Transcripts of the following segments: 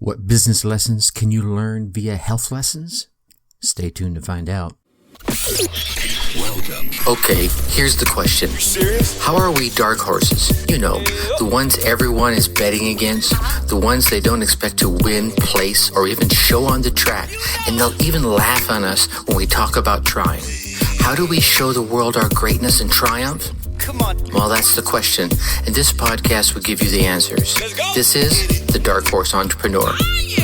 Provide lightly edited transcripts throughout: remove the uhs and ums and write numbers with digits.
What business lessons can you learn via health lessons? Stay tuned to find out. Welcome. Okay, here's the question. Serious? How are we dark horses? You know, the ones everyone is betting against, the ones they don't expect to win, place, or even show on the track, and they'll even laugh on us when we talk about trying. How do we show the world our greatness and triumph? Come on. Well, that's the question, and this podcast will give you the answers. This is The Dark Horse Entrepreneur.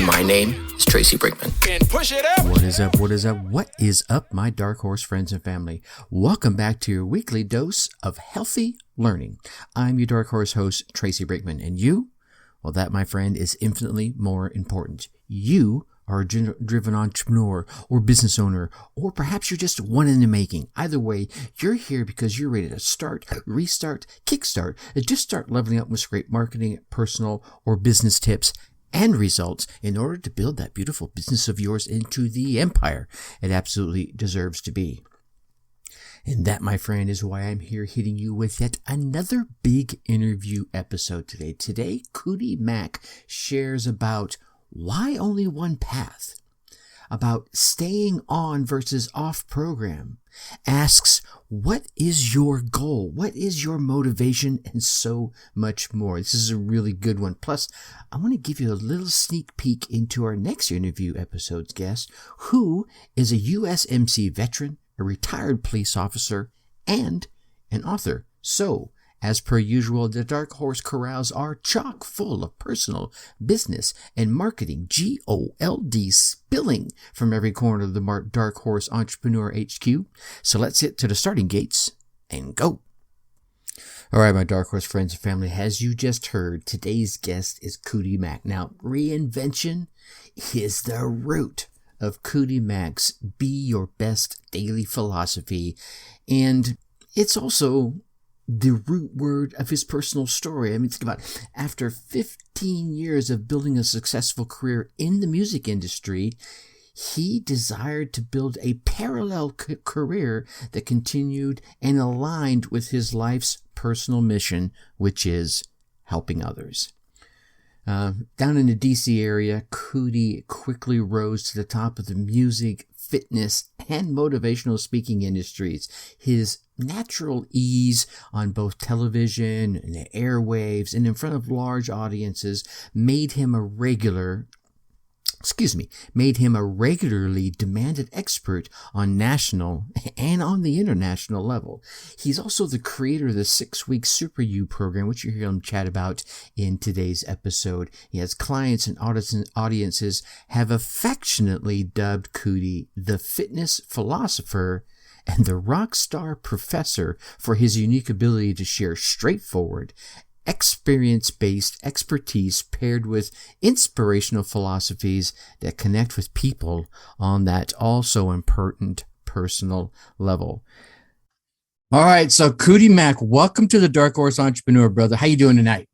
My name is Tracy Brinkman. And push it up. What is up? What is up? What is up, my dark horse friends and family? Welcome back to your weekly dose of healthy learning. I'm your dark horse host, Tracy Brinkman, and you? Well, that, my friend, is infinitely more important. You are a driven entrepreneur or business owner, or perhaps you're just one in the making. Either way, you're here because you're ready to start, restart, kickstart, and just start leveling up with great marketing, personal, or business tips and results in order to build that beautiful business of yours into the empire it absolutely deserves to be. And that, my friend, is why I'm here hitting you with yet another big interview episode today. Today, KUTI Mack shares about why only one path, about staying on versus off program, asks what is your goal, what is your motivation, and so much more. This is a really good one. Plus, I want to give you a little sneak peek into our next interview episode's guest, who is a USMC veteran, a retired police officer, and an author. So, as per usual, the Dark Horse Corrals are chock full of personal, business, and marketing GOLD spilling from every corner of the Dark Horse Entrepreneur HQ. So let's get to the starting gates and go. All right, my Dark Horse friends and family, as you just heard, today's guest is KUTI Mack. Now, reinvention is the root of KUTI Mack's Be Your Best Daily philosophy, and it's also the root word of his personal story. I mean, think about it. After 15 years of building a successful career in the music industry, he desired to build a parallel career that continued and aligned with his life's personal mission, which is helping others. Down in the DC area, KUTI quickly rose to the top of the music, fitness, and motivational speaking industries. His natural ease on both television and the airwaves and in front of large audiences made him a regularly demanded expert on national and on the international level. He's also the creator of the 6-week Super You program, which you hear him chat about in today's episode. He has clients and audiences have affectionately dubbed KUTI the fitness philosopher and the rock star professor for his unique ability to share straightforward, experience-based expertise paired with inspirational philosophies that connect with people on that also important personal level. All right, so KUTI Mack, welcome to the Dark Horse Entrepreneur, brother. How you doing tonight?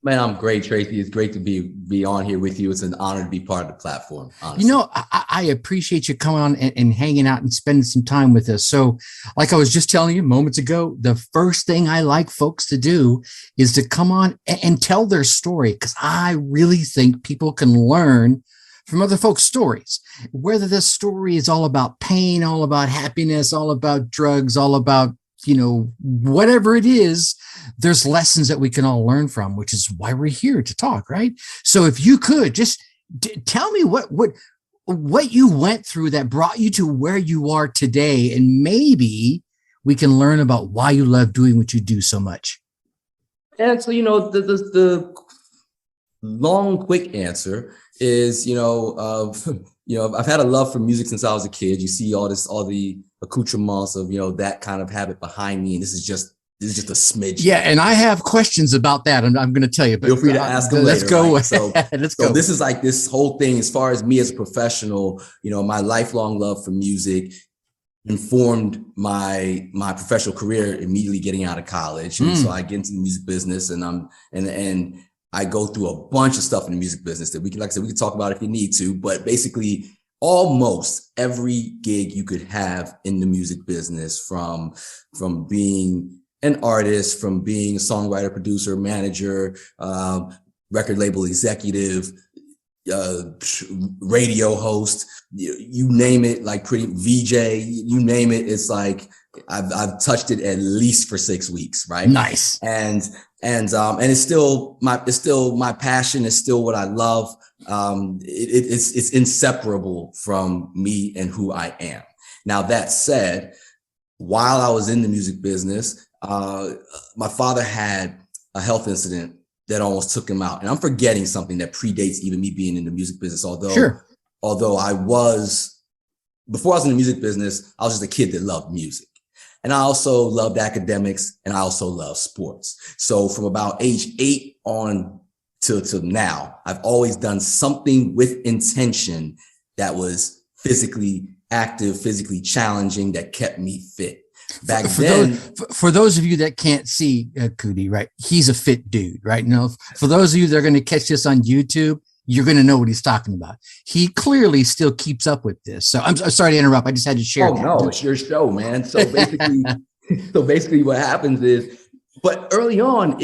Man, I'm great, Tracy. It's great to be on here with you. It's an honor to be part of the platform, honestly. You know, I appreciate you coming on and hanging out and spending some time with us. So, like I was just telling you moments ago, the first thing I like folks to do is to come on and tell their story, because I really think people can learn from other folks' stories. Whether this story is all about pain, all about happiness, all about drugs, all about, you know, whatever it is, there's lessons that we can all learn from, which is why we're here to talk, right? So if you could just tell me what you went through that brought you to where you are today, and maybe we can learn about why you love doing what you do so much. And so, you know, the long, quick answer is, I've had a love for music since I was a kid. You see all the accoutrements of, that kind of habit behind me. And this is just a smidge. Yeah. And I have questions about that. I'm going to tell you, but feel free to ask them let's later, go. right? So let's go. This is like this whole thing as far as me as a professional, my lifelong love for music informed my professional career immediately getting out of college. And so I get into the music business and I go through a bunch of stuff in the music business that we can talk about if you need to, but basically almost every gig you could have in the music business, from being an artist, from being a songwriter, producer, manager, record label executive, radio host, you name it, like pretty VJ, you name it. It's like I've touched it at least for 6 weeks, right? Nice. And it's still my passion. It's still what I love. It's inseparable from me and who I am. Now, that said, while I was in the music business, my father had a health incident that almost took him out. And I'm forgetting something that predates even me being in the music business. Although before I was in the music business, I was just a kid that loved music. And I also loved academics, and I also love sports. So from about age 8 on to now, I've always done something with intention that was physically active, physically challenging, that kept me fit. Back then, for those of you that can't see KUTI, right? He's a fit dude, right? You for those of you that are going to catch this on YouTube, you're going to know what he's talking about. He clearly still keeps up with this. So I'm sorry to interrupt. I just had to share. Oh, no, it's your show, man. So basically what happens is, but early on,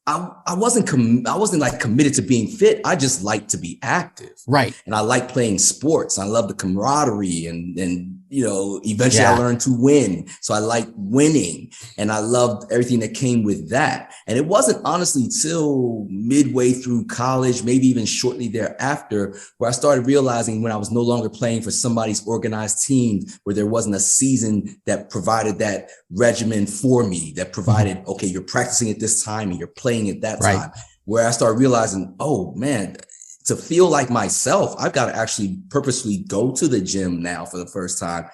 I wasn't like committed to being fit. I just like to be active. Right. And I like playing sports. I love the camaraderie and eventually I learned to win. So I like winning, and I loved everything that came with that. And it wasn't honestly till midway through college, maybe even shortly thereafter, where I started realizing when I was no longer playing for somebody's organized team, where there wasn't a season that provided that regimen for me, that provided, okay, you're practicing at this time and you're playing at that time, where I started realizing, oh man, to feel like myself, I've got to actually purposely go to the gym now for the first time,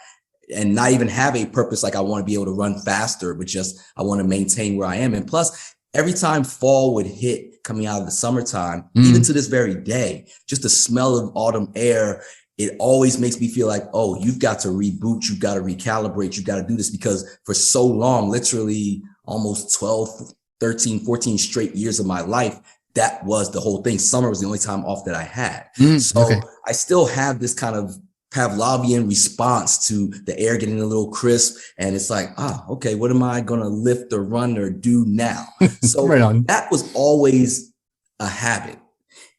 and not even have a purpose like I want to be able to run faster, but just I want to maintain where I am. And plus, every time fall would hit coming out of the summertime, even to this very day, just the smell of autumn air, it always makes me feel like, oh, you've got to reboot, you've got to recalibrate, you've got to do this, because for so long, literally almost 12, 13, 14 straight years of my life, that was the whole thing. Summer was the only time off that I had. I still have this kind of Pavlovian response to the air getting a little crisp. And it's like, okay, what am I going to lift or run or do now? So that was always a habit.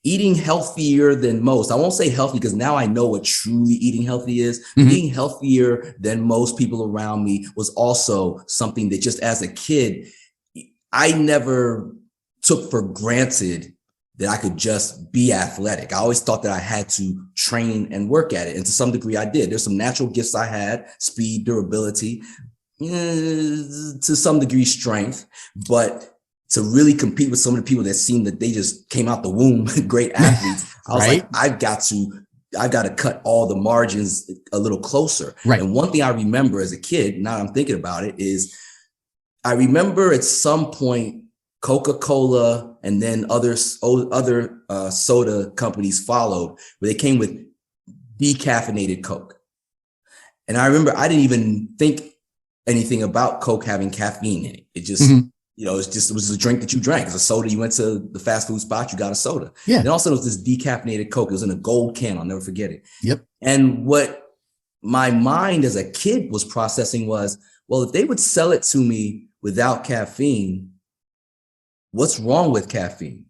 Eating healthier than most. I won't say healthy, because now I know what truly eating healthy is. Eating healthier than most people around me was also something that, just as a kid, I never took for granted that I could just be athletic. I always thought that I had to train and work at it. And to some degree I did. There's some natural gifts I had: speed, durability, to some degree strength. But to really compete with some of the people that seemed that they just came out the womb great athletes, I was like, I've got to cut all the margins a little closer. And one thing I remember as a kid, now I'm thinking about it, is I remember at some point Coca-Cola and then other soda companies followed, where they came with decaffeinated Coke. And I remember I didn't even think anything about Coke having caffeine in it. It just, it was a drink that you drank. It's a soda. You went to the fast food spot, you got a soda. Yeah. And also there was this decaffeinated Coke. It was in a gold can. I'll never forget it. Yep. And what my mind as a kid was processing was, well, if they would sell it to me without caffeine, what's wrong with caffeine?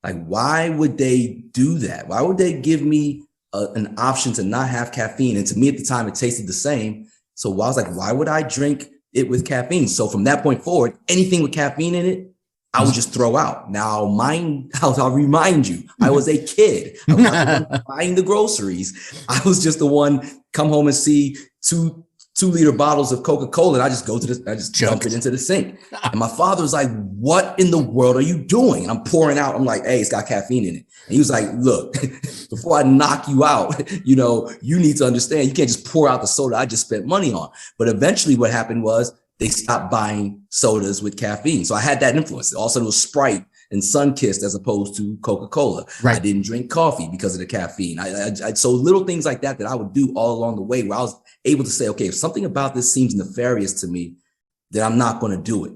Like, why would they do that? Why would they give me an option to not have caffeine? And to me at the time, it tasted the same. So I was like, why would I drink it with caffeine? So from that point forward, anything with caffeine in it, I would just throw out. Now, I'll remind you, I was a kid. I was not the one buying the groceries. I was just the one come home and see two 2-liter bottles of Coca-Cola, and I just dump it into the sink. And my father was like, what in the world are you doing? And I'm pouring out. I'm like, hey, it's got caffeine in it. And he was like, look, before I knock you out, you need to understand, you can't just pour out the soda I just spent money on. But eventually what happened was they stopped buying sodas with caffeine. So I had that influence. Also, it was Sprite and Sunkist as opposed to Coca-Cola. Right. I didn't drink coffee because of the caffeine. So little things like that I would do all along the way, where I was able to say, okay, if something about this seems nefarious to me, then I'm not going to do it.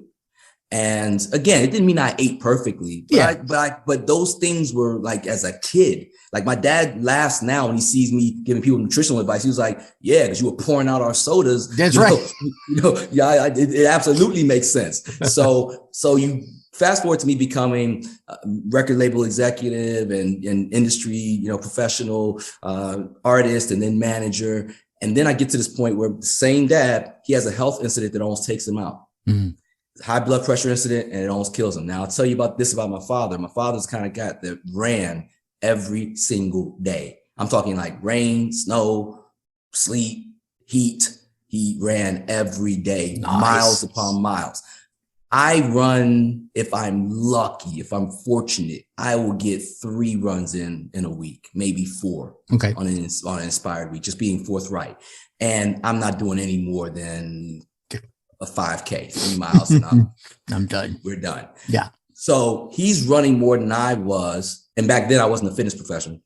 And again, it didn't mean I ate perfectly, but those things were like, as a kid, like my dad laughs now when he sees me giving people nutritional advice. He was like, yeah, because you were pouring out our sodas. That's right. It absolutely makes sense. So fast forward to me becoming a record label executive and industry, professional artist, and then manager. And then I get to this point where the same dad, he has a health incident that almost takes him out. Mm-hmm. High blood pressure incident, and it almost kills him. Now I'll tell you about my father. My father's kind of guy that ran every single day. I'm talking like rain, snow, sleet, heat. He ran every day, nice. Miles upon miles. I run, if I'm lucky, if I'm fortunate, I will get 3 runs in a week, maybe 4 on an inspired week, just being forthright. And I'm not doing any more than a 5K, 3 miles and I'm done. We're done. Yeah. So he's running more than I was. And back then I wasn't a fitness professional.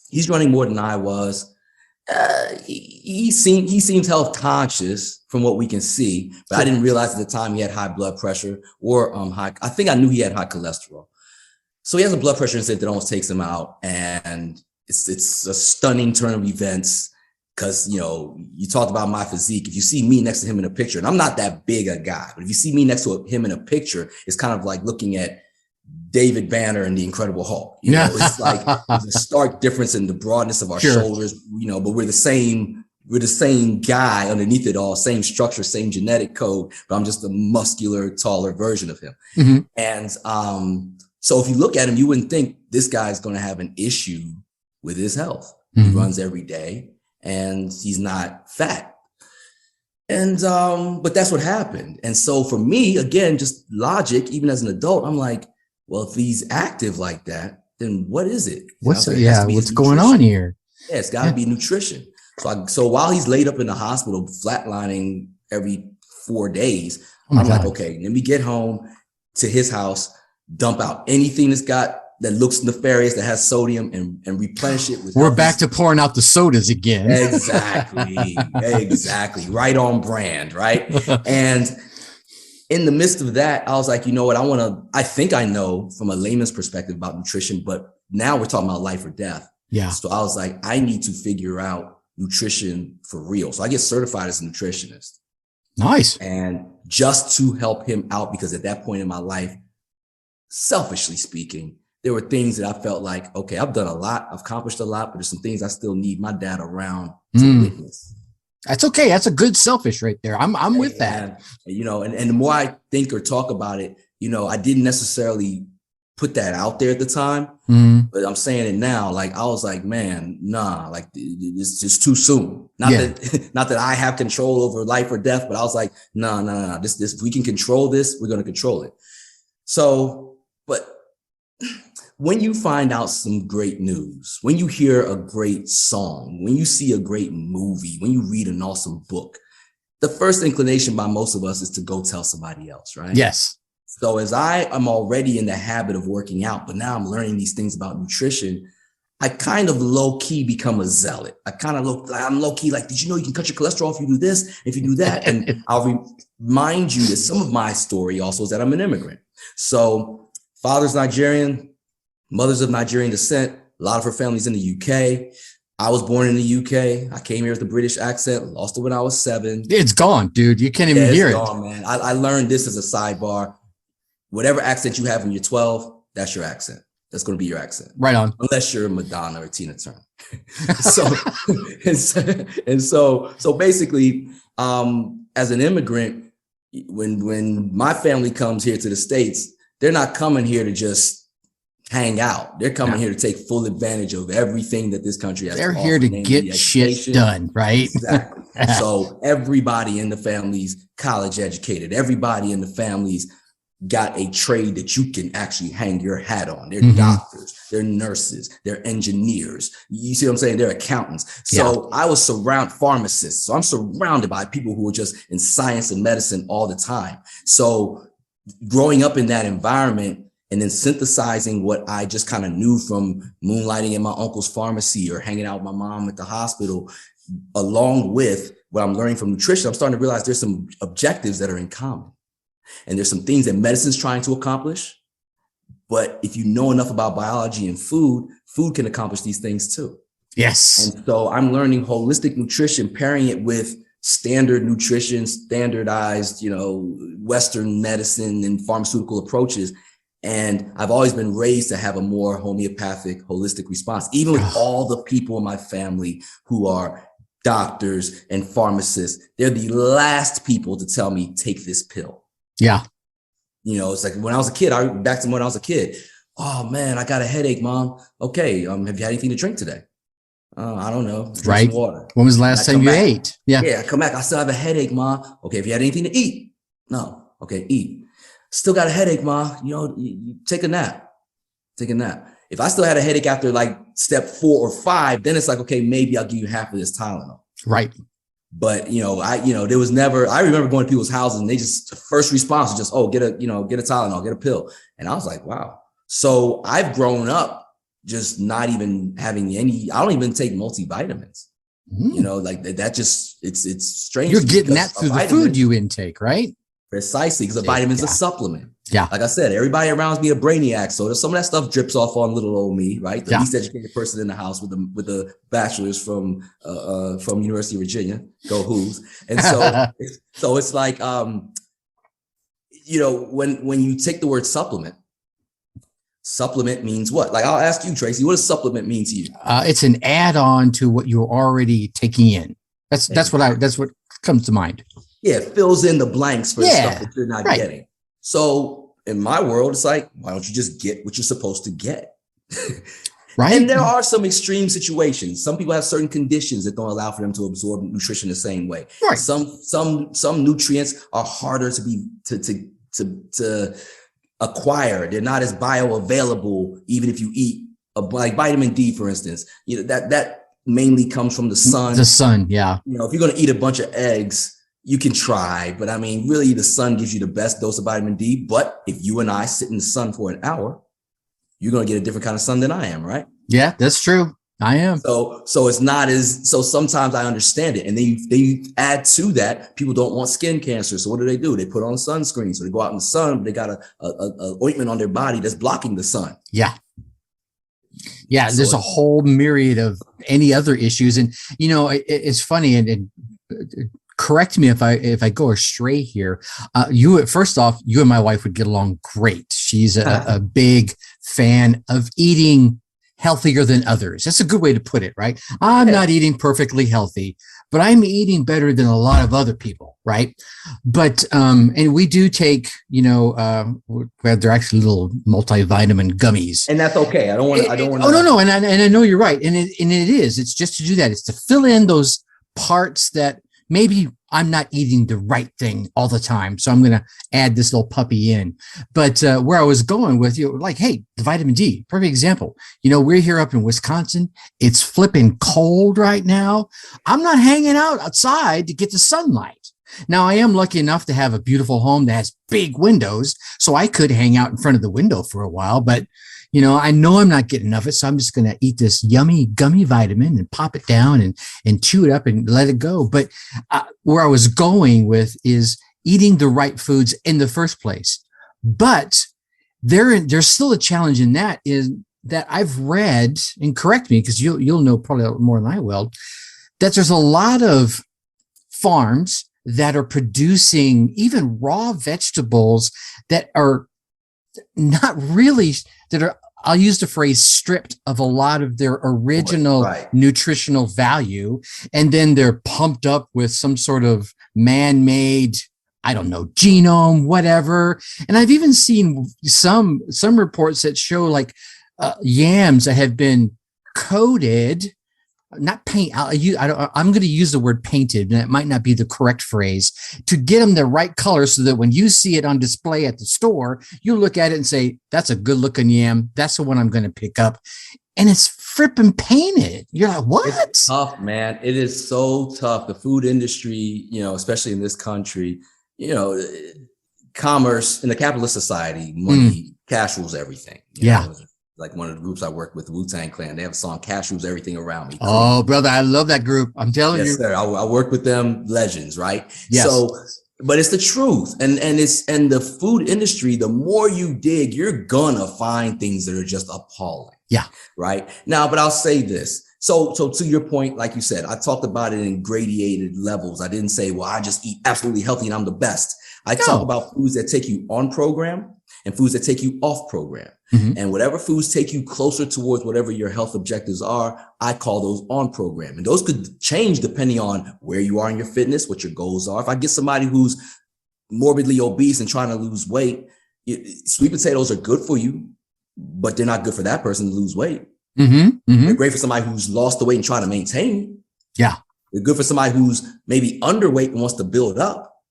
He's running more than I was. He seems health conscious from what we can see, but I didn't realize at the time he had high blood pressure or I think I knew he had high cholesterol. So he has a blood pressure incident that almost takes him out, and it's a stunning turn of events because, you talked about my physique. If you see me next to him in a picture, and I'm not that big a guy, but if you see me next to him in a picture, it's kind of like looking at David Banner and the Incredible Hulk. It's like there's a stark difference in the broadness of our shoulders, but we're the same guy underneath it all, same structure, same genetic code, but I'm just a muscular, taller version of him. Mm-hmm. And so if you look at him, you wouldn't think this guy's going to have an issue with his health. Mm-hmm. He runs every day and he's not fat. And but that's what happened. And so for me, again, just logic, even as an adult, I'm like, well, if he's active like that, then what is it? What's going on here? Yeah, it's got to be nutrition. So while he's laid up in the hospital, flatlining every 4 days, I'm like, okay, let me get home to his house, dump out anything that looks nefarious, that has sodium, and replenish it with. We're back to pouring out the sodas again. Exactly. Right on brand, right? And in the midst of that, I was like, you know what? I think I know from a layman's perspective about nutrition, but now we're talking about life or death. Yeah. So I was like, I need to figure out nutrition for real. So I get certified as a nutritionist. Nice. And just to help him out, because at that point in my life, selfishly speaking, there were things that I felt like, okay, I've done a lot, I've accomplished a lot, but there's some things I still need my dad around to witness. That's okay. That's a good selfish right there. I'm with that. And the more I think or talk about it, I didn't necessarily put that out there at the time, but I'm saying it now. Like, I was like, man, nah, like it's just too soon. Not that I have control over life or death, but I was like, no. This, if we can control this, we're going to control it. So, but when you find out some great news, when you hear a great song, when you see a great movie, when you read an awesome book, the first inclination by most of us is to go tell somebody else, right? Yes. So as I am already in the habit of working out, but now I'm learning these things about nutrition, I kind of low key become a zealot. I'm low key like, did you know you can cut your cholesterol if you do this, if you do that? And I'll remind you that some of my story also is that I'm an immigrant. So father's Nigerian, mother's of Nigerian descent. A lot of her family's in the UK. I was born in the UK. I came here with a British accent, lost it when I was 7. It's gone, dude. You can't even hear it. It's gone, man. I learned this as a sidebar. Whatever accent you have when you're 12, that's your accent. That's going to be your accent. Right on. Unless you're Madonna or Tina Turner. So basically, as an immigrant, when my family comes here to the States, they're not coming here to just hang out. They're coming here to take full advantage of everything that this country has. They're here to get shit done, right? Exactly. So everybody in the family's college educated. Everybody in the family's got a trade that you can actually hang your hat on. They're doctors, they're nurses, they're engineers. You see what I'm saying? They're accountants. So I was pharmacists. So I'm surrounded by people who are just in science and medicine all the time. So growing up in that environment, and then synthesizing what I just kind of knew from moonlighting in my uncle's pharmacy or hanging out with my mom at the hospital, along with what I'm learning from nutrition, I'm starting to realize there's some objectives that are in common. And there's some things that medicine's trying to accomplish. But if you know enough about biology and food can accomplish these things too. Yes. And so I'm learning holistic nutrition, pairing it with standard nutrition, standardized, Western medicine and pharmaceutical approaches. And I've always been raised to have a more homeopathic, holistic response, even with all the people in my family who are doctors and pharmacists. They're the last people to tell me, take this pill. Yeah. It's like when I was a kid, back to when I was a kid. Oh man, I got a headache, Mom. Okay. Have you had anything to drink today? I don't know. Drink some water. When was the last time you ate? Yeah. I come back. I still have a headache, Mom. Okay. Have you had anything to eat? No. Okay. Eat. Still got a headache, Ma. You take a nap. Take a nap. If I still had a headache after like step 4 or 5, then it's like, okay, maybe I'll give you half of this Tylenol. Right. But there was never. I remember going to people's houses and they just the first response was just, get a Tylenol, get a pill, and I was like, wow. So I've grown up just not even having any. I don't even take multivitamins. Like that. Just it's strange. You're getting that through the food you intake, right? Precisely, because a vitamin's a supplement. Yeah. Like I said, everybody around me a brainiac. So some of that stuff drips off on little old me, right? The least educated person in the house with the bachelor's from University of Virginia. Go Who's. And so it's like when you take the word supplement means what? Like I'll ask you, Tracy, what does supplement mean to you? It's an add-on to what you're already taking in. That's what comes to mind. Yeah, it fills in the blanks for the stuff that you're not getting. So in my world, it's like, why don't you just get what you're supposed to get? Right. And there are some extreme situations. Some people have certain conditions that don't allow for them to absorb nutrition the same way. Right. Some nutrients are harder to acquire. They're not as bioavailable, even if you eat like vitamin D, for instance. That mainly comes from the sun. The sun, yeah. If you're going to eat a bunch of eggs, you can try, but I mean, really the sun gives you the best dose of vitamin D. But if you and I sit in the sun for an hour, you're going to get a different kind of sun than I am, right? Yeah, that's true. I am. So it's not so sometimes I understand it. And then you add to that, people don't want skin cancer. So what do? They put on sunscreen. So they go out in the sun, but they got a ointment on their body that's blocking the sun. Yeah. Yeah. So there's a whole myriad of any other issues. And, it's funny and correct me if I go astray here. First off, you and my wife would get along great. She's a big fan of eating healthier than others. That's a good way to put it, right? I'm not eating perfectly healthy, but I'm eating better than a lot of other people, right? But and we do take, they're actually little multivitamin gummies, and that's okay. I don't want. Oh no, and I know you're right, and it is. It's just to do that. It's to fill in those parts that maybe I'm not eating the right thing all the time. So I'm going to add this little puppy in. But where I was going with you, like, hey, the vitamin D, perfect example. We're here up in Wisconsin. It's flipping cold right now. I'm not hanging out outside to get the sunlight. Now, I am lucky enough to have a beautiful home that has big windows, so I could hang out in front of the window for a while. But I know I'm not getting enough of it, so I'm just going to eat this yummy gummy vitamin and pop it down and chew it up and let it go. But where I was going with is eating the right foods in the first place. But there's still a challenge in that is that I've read, and correct me because you'll know probably more than I will, that there's a lot of farms that are producing even raw vegetables that are not really, that are, I'll use the phrase, stripped of a lot of their original nutritional value. And then they're pumped up with some sort of man-made, I don't know, genome, whatever. And I've even seen some reports that show like yams that have been coated, not paint. I'm going to use the word painted, and it might not be the correct phrase, to get them the right color so that when you see it on display at the store, you look at it and say, that's a good looking yam. That's the one I'm going to pick up. And it's fripping painted. You're like, what? It's tough, man. It is so tough. The food industry, especially in this country, commerce in a capitalist society, money, cash rules everything. You know? Like one of the groups I work with, the Wu-Tang Clan, they have a song, Cash Rules Everything Around Me. Oh, brother, I love that group. I'm telling you. Yes, sir. I work with them, legends, right? Yes. So, but it's the truth. And the food industry, the more you dig, you're gonna find things that are just appalling. Yeah. Right now, but I'll say this. So to your point, like you said, I talked about it in gradated levels. I didn't say, well, I just eat absolutely healthy and I'm the best. I talk about foods that take you on program and foods that take you off program. And whatever foods take you closer towards whatever your health objectives are, I call those on program. And those could change depending on where you are in your fitness, what your goals are. If I get somebody who's morbidly obese and trying to lose weight, sweet potatoes are good for you, but they're not good for that person to lose weight. They're great for somebody who's lost the weight and trying to maintain. Yeah. They're good for somebody who's maybe underweight and wants to build up.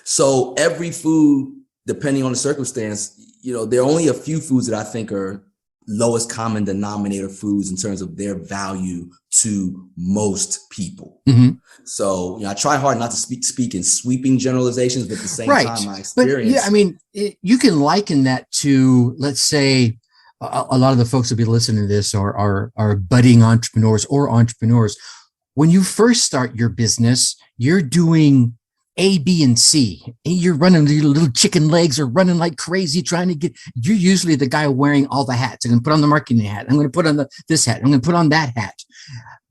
So every food, depending on the circumstance, there are only a few foods that I think are lowest common denominator foods in terms of their value to most people. So, I try hard not to speak in sweeping generalizations, but at the same time, my experience. But yeah, I mean, you can liken that to, let's say, a lot of the folks that be listening to this are budding entrepreneurs or entrepreneurs. When you first start your business, you're doing A, B, and C. And you're running the little chicken legs or running like crazy trying to you're usually the guy wearing all the hats. I'm going to put on the marketing hat. I'm going to put on this hat. I'm going to put on that hat.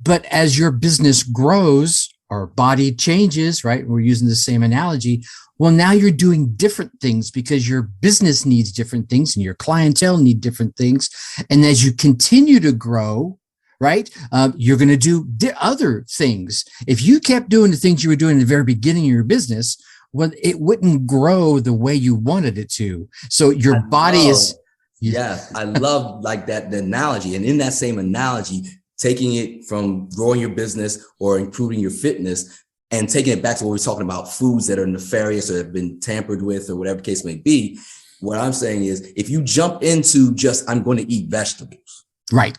But as your business grows, our body changes, right? We're using the same analogy. Well, now you're doing different things because your business needs different things and your clientele need different things. And as you continue to grow, right, you're going to do other things. If you kept doing the things you were doing in the very beginning of your business, well, it wouldn't grow the way you wanted it to. So your body is. Yeah, I love like that, the analogy. And in that same analogy, taking it from growing your business or improving your fitness and taking it back to what we're talking about, foods that are nefarious or have been tampered with or whatever the case may be. What I'm saying is if you jump into just, I'm going to eat vegetables. Right.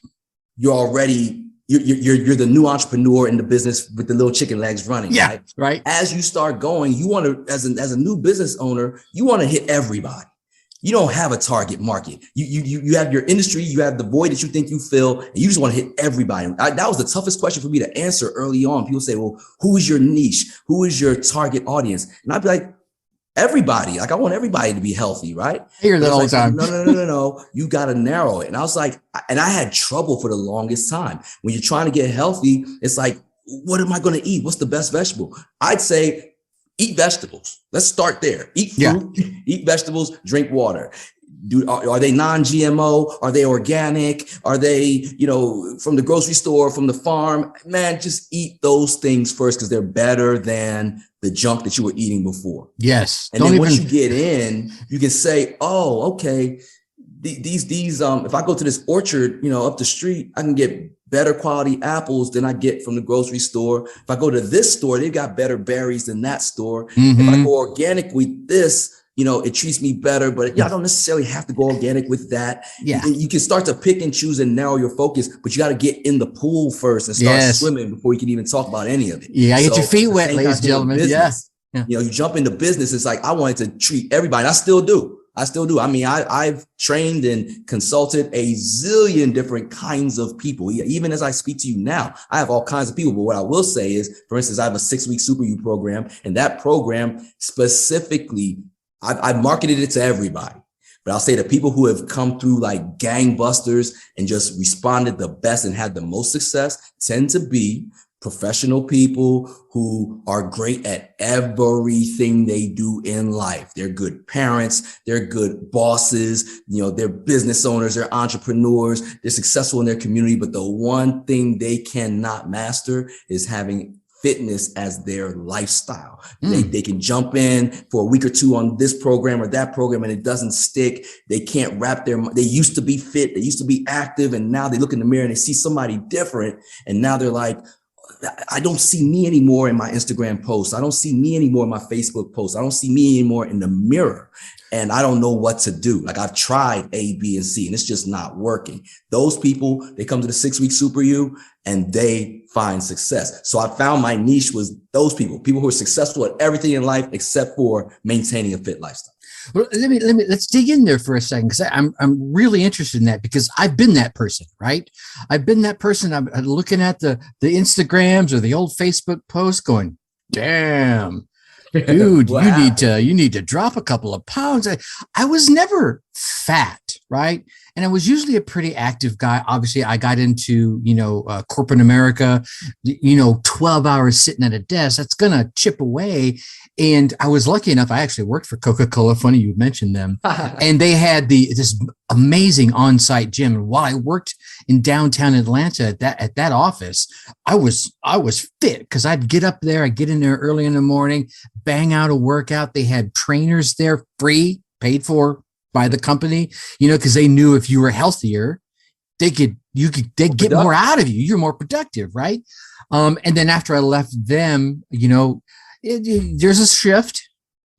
You're already, you're the new entrepreneur in the business with the little chicken legs running. Yeah. Right. As you start going, you want to, as a new business owner, you want to hit everybody. You don't have a target market. You have your industry, you have the void that you think you fill, and you just want to hit everybody. That was the toughest question for me to answer early on. People say, well, who is your niche? Who is your target audience? And I'd be like, everybody. Like, I want everybody to be healthy, right? I hear that all the time. No. You got to narrow it. And I was like, and I had trouble for the longest time. When you're trying to get healthy, it's like, what am I going to eat? What's the best vegetable? I'd say, eat vegetables. Let's start there. Eat fruit, eat vegetables, drink water. Are they non-GMO? Are they organic? Are they, from the grocery store, from the farm? Man, just eat those things first because they're better than the junk that you were eating before. Yes. And then once you get in, you can say, oh, okay, these if I go to this orchard, up the street, I can get better quality apples than I get from the grocery store. If I go to this store, they've got better berries than that store. If I go organic with this, it treats me better, but I don't necessarily have to go organic with that. Yeah. You can start to pick and choose and narrow your focus, but you got to get in the pool first and start swimming before you can even talk about any of it. Yeah. Get your feet wet, ladies and gentlemen. Yeah. You jump into business. It's like, I wanted to treat everybody. I still do. I mean, I've trained and consulted a zillion different kinds of people. Even as I speak to you now, I have all kinds of people. But what I will say is, for instance, I have a 6-week Super You program, and that program specifically, I've marketed it to everybody. But I'll say the people who have come through like gangbusters and just responded the best and had the most success tend to be professional people who are great at everything they do in life. They're good parents, they're good bosses, they're business owners, they're entrepreneurs, they're successful in their community. But the one thing they cannot master is having fitness as their lifestyle. They can jump in for a week or two on this program or that program and it doesn't stick. They can't they used to be fit, they used to be active, and now they look in the mirror and they see somebody different. And now they're like, I don't see me anymore in my Instagram posts. I don't see me anymore in my Facebook posts. I don't see me anymore in the mirror. And I don't know what to do. Like, I've tried A, B, and C, and it's just not working. Those people, they come to the 6-week Super You and they find success. So I found my niche was those people who are successful at everything in life except for maintaining a fit lifestyle. Well, let's dig in there for a second, because I'm really interested in that, because I've been that person, right? I've been that person. I'm looking at the Instagrams or the old Facebook posts going, damn, dude, you need to drop a couple of pounds. I was never fat, right? And I was usually a pretty active guy. Obviously, I got into, corporate America, 12 hours sitting at a desk, that's going to chip away. And I was lucky enough, I actually worked for Coca-Cola. Funny you mentioned them. And they had this amazing on-site gym. And while I worked in downtown Atlanta at that office, I was fit because I'd get up there, I'd get in there early in the morning, bang out a workout. They had trainers there, free, paid for by the company, because they knew if you were healthier, they'd get more out of you. You're more productive, right? And then after I left them, there's a shift.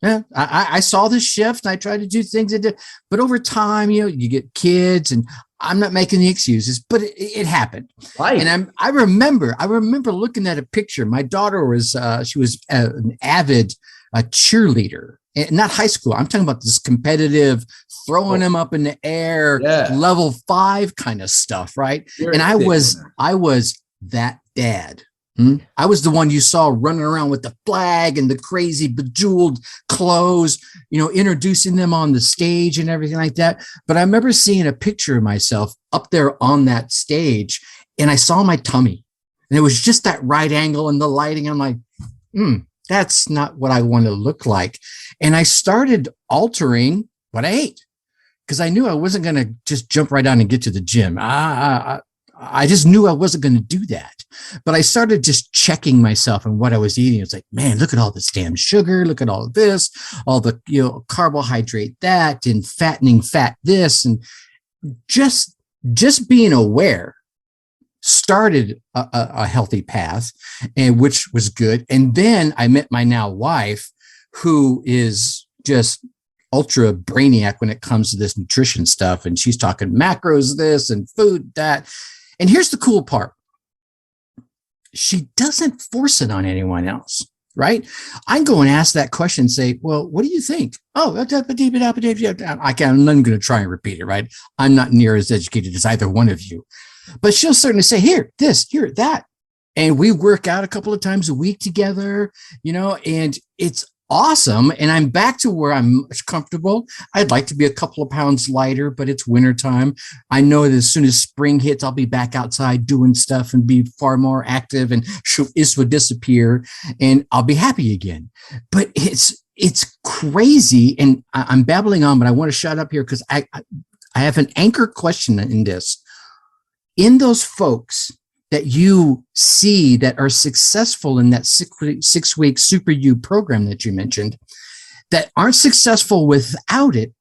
Yeah, I saw this shift and I tried to do things that did, but over time, you get kids, and I'm not making the excuses, but it happened. Right. And I remember looking at a picture. My daughter was an avid cheerleader, not high school. I'm talking about this competitive, throwing them up in the air, level 5 kind of stuff, right? And I was that dad. I was the one you saw running around with the flag and the crazy bejeweled clothes, introducing them on the stage and everything like that. But I remember seeing a picture of myself up there on that stage, and I saw my tummy, and it was just that right angle and the lighting. I'm like, that's not what I want to look like. And I started altering what I ate because I knew I wasn't going to just jump right on and get to the gym. I just knew I wasn't going to do that. But I started just checking myself and what I was eating. It's like, man, look at all this damn sugar. Look at all of this, all the carbohydrate that, and fattening fat this, and just being aware started a healthy path, and which was good. And then I met my now wife, who is just ultra brainiac when it comes to this nutrition stuff. And she's talking macros, this, and food, that. And here's the cool part. She doesn't force it on anyone else, right? I go and ask that question and say, well, what do you think? Oh, I'm not going to try and repeat it, right? I'm not near as educated as either one of you. But she'll certainly say, here, this, here, that. And we work out a couple of times a week together, and it's awesome. And I'm back to where I'm much comfortable. I'd like to be a couple of pounds lighter, but it's wintertime. I know that as soon as spring hits, I'll be back outside doing stuff and be far more active, and this would disappear and I'll be happy again. But it's crazy. And I'm babbling on, but I want to shut up here because I have an anchor question in this. In those folks that you see that are successful in that 6-week Super You program that you mentioned, that aren't successful without it,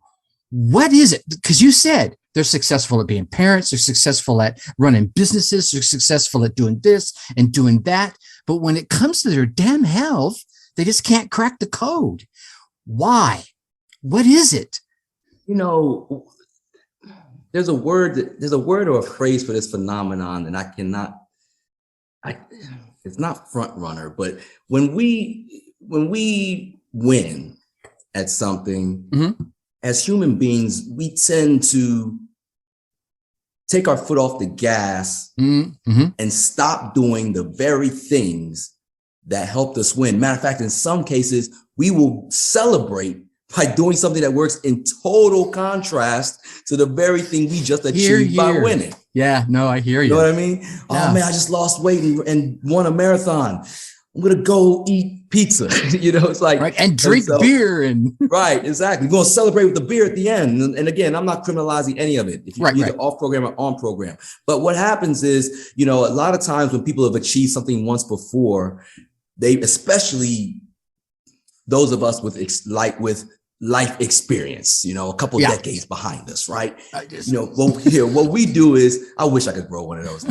what is it? Because you said they're successful at being parents, they're successful at running businesses, they're successful at doing this and doing that. But when it comes to their damn health, they just can't crack the code. Why? What is it? There's a word or a phrase for this phenomenon, and it's not front runner, but when we win at something, as human beings, we tend to take our foot off the gas and stop doing the very things that helped us win. Matter of fact, in some cases, we will celebrate by doing something that works in total contrast to the very thing we just achieved by winning. Yeah, no, I hear you. You know what I mean? Yeah. Oh man, I just lost weight and won a marathon. I'm going to go eat pizza. It's like, right, and drink beer and right. Exactly. We're going to celebrate with the beer at the end. And again, I'm not criminalizing any of it. If you're either off program or on program, but what happens is, a lot of times when people have achieved something once before, they, especially those of us with life experience, a couple decades behind us, right? What we do is, I wish I could grow one of those.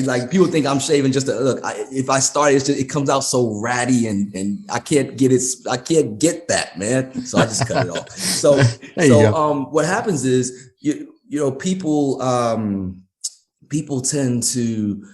like people think I'm shaving just to look. If I start, it comes out so ratty, and I can't get it. I can't get that, man. So I just cut it off. So what happens is, people tend to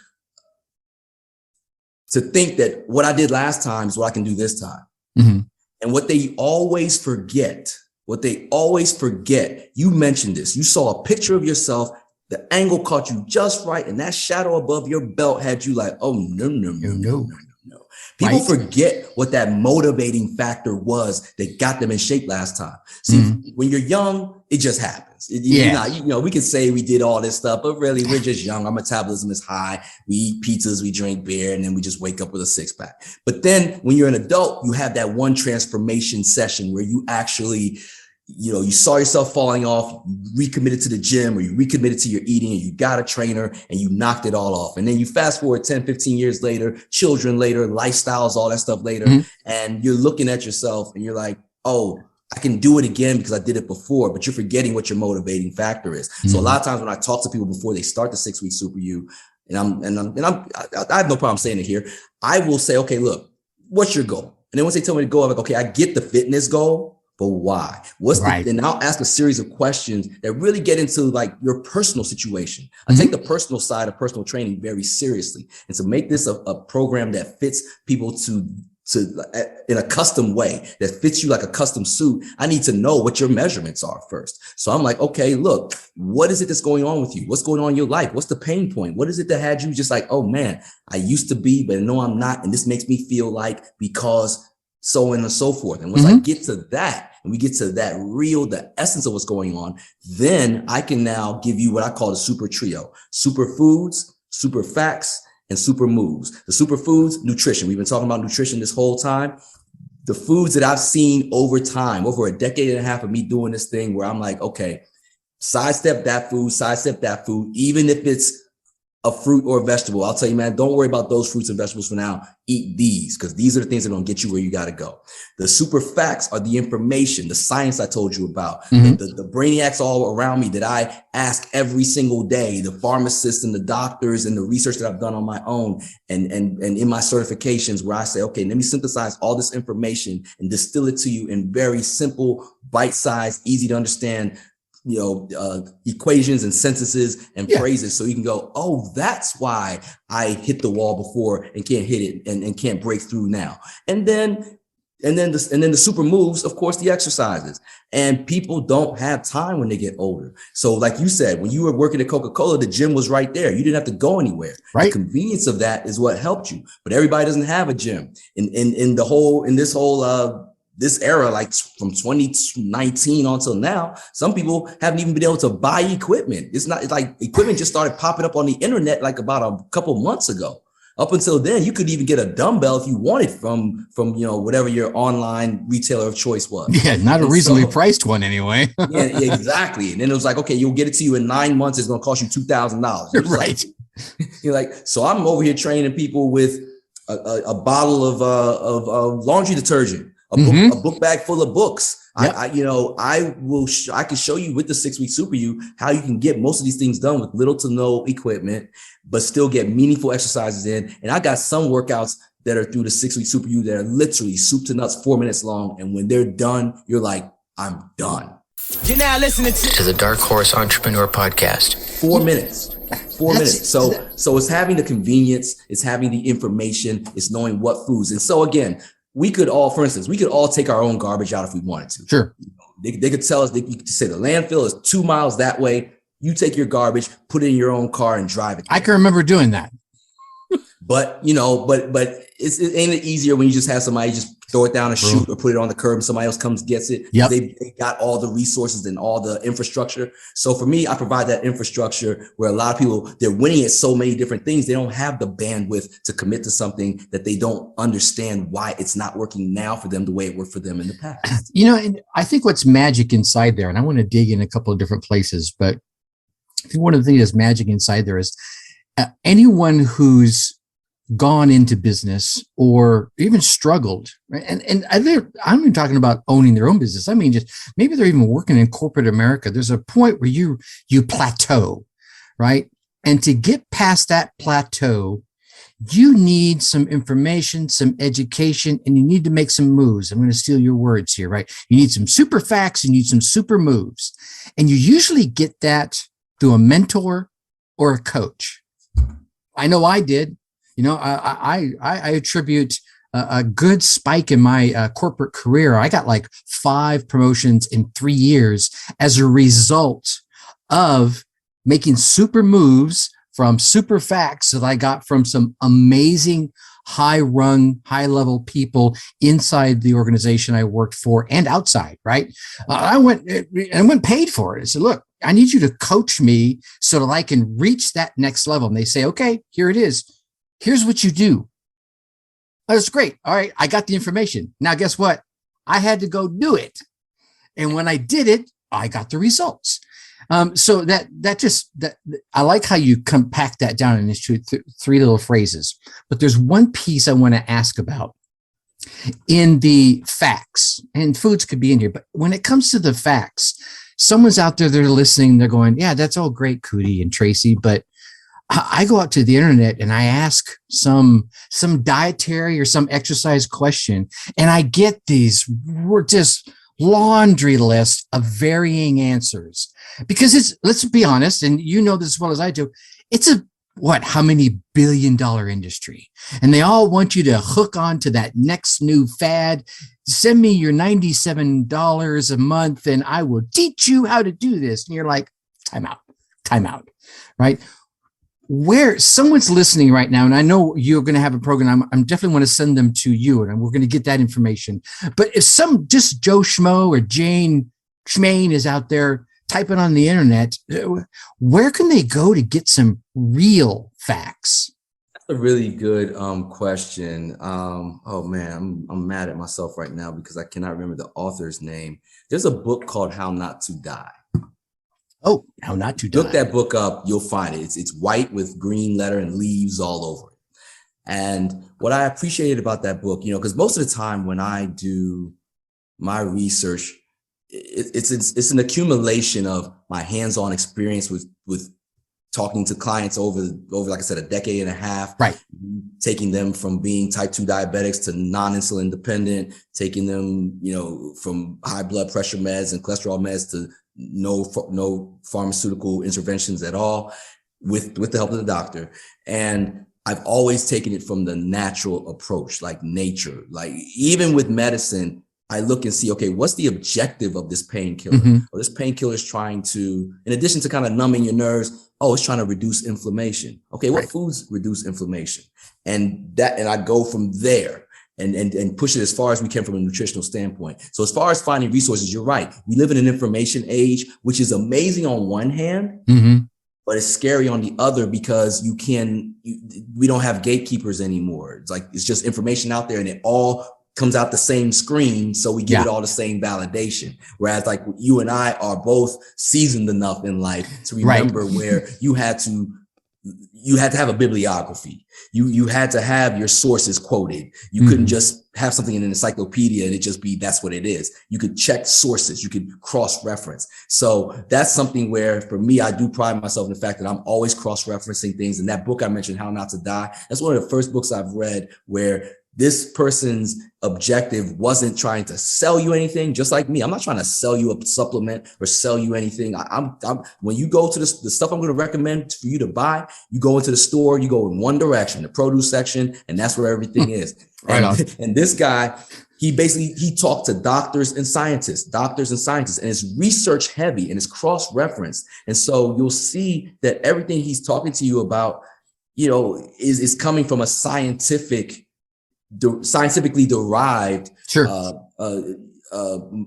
think that what I did last time is what I can do this time. Mm-hmm. And what they always forget, you mentioned this, you saw a picture of yourself, the angle caught you just right, and that shadow above your belt had you like, oh, no. No. People right? forget what that motivating factor was that got them in shape last time. See, when you're young, it just happens. We can say we did all this stuff, but really we're just young. Our metabolism is high. We eat pizzas, we drink beer, and then we just wake up with a six pack. But then when you're an adult, you have that one transformation session where you actually, you saw yourself falling off, you recommitted to the gym, or you recommitted to your eating, and you got a trainer and you knocked it all off. And then you fast forward 10, 15 years later, children later, lifestyles, all that stuff later. And you're looking at yourself and you're like, oh, I can do it again because I did it before, but you're forgetting what your motivating factor is. So a lot of times when I talk to people before they start the 6 week Super U, I have no problem saying it here. I will say, okay, look, what's your goal? And then once they tell me the goal, I'm like, okay, I get the fitness goal. But why? And I'll ask a series of questions that really get into like your personal situation. I take the personal side of personal training very seriously. And to make this a program that fits people to in a custom way, that fits you like a custom suit, I need to know what your measurements are first. So I'm like, okay, look, what is it that's going on with you? What's going on in your life? What's the pain point? What is it that had you just like, oh man, I used to be, but no, I'm not. And this makes me feel like because so on and so forth. And once I get to that, and we get to that the essence of what's going on, then I can now give you what I call the super trio: super foods, super facts, and super moves. The super foods, nutrition. We've been talking about nutrition this whole time. The foods that I've seen over time, over a decade and a half of me doing this thing where I'm like, okay, sidestep that food, even if it's a fruit or a vegetable. I'll tell you, man, don't worry about those fruits and vegetables for now. Eat these, because these are the things that are going to get you where you got to go. The super facts are the information, the science I told you about, the brainiacs all around me that I ask every single day, the pharmacists and the doctors and the research that I've done on my own and in my certifications, where I say, okay, let me synthesize all this information and distill it to you in very simple, bite-sized, easy to understand equations and sentences and phrases, so you can go, oh, that's why I hit the wall before and can't hit it and can't break through now. And then the super moves, of course, the exercises. And people don't have time when they get older. So like you said, when you were working at Coca-Cola, the gym was right there. You didn't have to go anywhere. Right. The convenience of that is what helped you. But everybody doesn't have a gym. This era, like from 2019 until now, some people haven't even been able to buy equipment. It's like equipment just started popping up on the internet like about a couple months ago. Up until then, you could even get a dumbbell if you wanted from whatever your online retailer of choice was. Yeah, not a reasonably priced one anyway. Yeah, exactly. And then it was like, okay, you'll get it to you in 9 months. It's going to cost you $2,000. Right. You're like, so I'm over here training people with a bottle of laundry detergent. A book bag full of books. Yep. I can show you with the 6 week Super U how you can get most of these things done with little to no equipment, but still get meaningful exercises in. And I got some workouts that are through the 6 week Super U that are literally soup to nuts, 4 minutes long. And when they're done, you're like, I'm done. You're now listening to the Dark Horse Entrepreneur Podcast. 4 minutes. 4 minutes. So it's having the convenience, it's having the information, it's knowing what foods. And so again, we could all take our own garbage out if we wanted to. Sure. They could tell us, you could say the landfill is 2 miles that way. You take your garbage, put it in your own car and drive it there. I can remember doing that. But, it ain't it easier when you just have somebody just throw it down a chute or put it on the curb and somebody else comes, gets it. Yep. They got all the resources and all the infrastructure. So for me, I provide that infrastructure where a lot of people, they're winning at so many different things. They don't have the bandwidth to commit to something that they don't understand why it's not working now for them the way it worked for them in the past. And I think what's magic inside there, and I want to dig in a couple of different places, but I think one of the things that's magic inside there is anyone who's gone into business or even struggled, right? And I'm even talking about owning their own business. I mean, just maybe they're even working in corporate America. There's a point where you plateau, right? And to get past that plateau, you need some information, some education, and you need to make some moves. I'm going to steal your words here, right? You need some super facts, you need some super moves. And you usually get that through a mentor or a coach. I know I did. I attribute a good spike in my corporate career. I got like 5 promotions in 3 years as a result of making super moves from super facts that I got from some amazing high level people inside the organization I worked for and outside, right? I went paid for it. I said, look, I need you to coach me so that I can reach that next level. And they say, okay, here it is. Here's what you do. That's great. All right. I got the information. Now, guess what? I had to go do it. And when I did it, I got the results. So that I like how you compact that down into three little phrases. But there's one piece I want to ask about in the facts, and foods could be in here. But when it comes to the facts, someone's out there, they're listening, they're going, yeah, that's all great, KUTI and Tracy, but I go out to the internet and I ask some dietary or some exercise question, and I get these just laundry list of varying answers, because let's be honest, and you know this as well as I do, it's how many billion-dollar industry, and they all want you to hook on to that next new fad. Send me your $97 a month and I will teach you how to do this. And you're like, time out, right? Where someone's listening right now, and I know you're going to have a program, I'm definitely want to send them to you, and we're going to get that information. But if just Joe Schmo or Jane Schmaine is out there typing on the internet, where can they go to get some real facts? That's a really good question. Oh man, I'm mad at myself right now because I cannot remember the author's name. There's a book called How Not to Die. Oh, How Not to Die. Look that book up, you'll find it. It's white with green letter and leaves all over it. And what I appreciated about that book, because most of the time when I do my research, it's an accumulation of my hands-on experience with talking to clients over, like I said, a decade and a half, right? Taking them from being type 2 diabetics to non-insulin dependent, taking them, from high blood pressure meds and cholesterol meds to no pharmaceutical interventions at all with the help of the doctor. And I've always taken it from the natural approach, like nature. Like even with medicine, I look and see, okay, what's the objective of this painkiller? Mm-hmm. Well, this painkiller is trying to, in addition to kind of numbing your nerves, it's trying to reduce inflammation. Okay, what foods reduce inflammation? And I go from there and push it as far as we can from a nutritional standpoint. So as far as finding resources, you're right. We live in an information age, which is amazing on one hand, mm-hmm. but it's scary on the other because we don't have gatekeepers anymore. It's just information out there and it all comes out the same screen. So we give it all the same validation. Whereas like you and I are both seasoned enough in life to remember where you had to have a bibliography. You had to have your sources quoted. You couldn't just have something in an encyclopedia and it just be, that's what it is. You could check sources. You could cross-reference. So that's something where for me, I do pride myself in the fact that I'm always cross-referencing things. And that book I mentioned, How Not to Die, that's one of the first books I've read where this person's objective wasn't trying to sell you anything, just like me. I'm not trying to sell you a supplement or sell you anything. I'm when you go to the stuff I'm going to recommend for you to buy, you go into the store, you go in one direction, the produce section, and that's where everything is. And this guy, he talked to doctors and scientists, and it's research heavy and it's cross-referenced. And so you'll see that everything he's talking to you about, is coming from a scientifically derived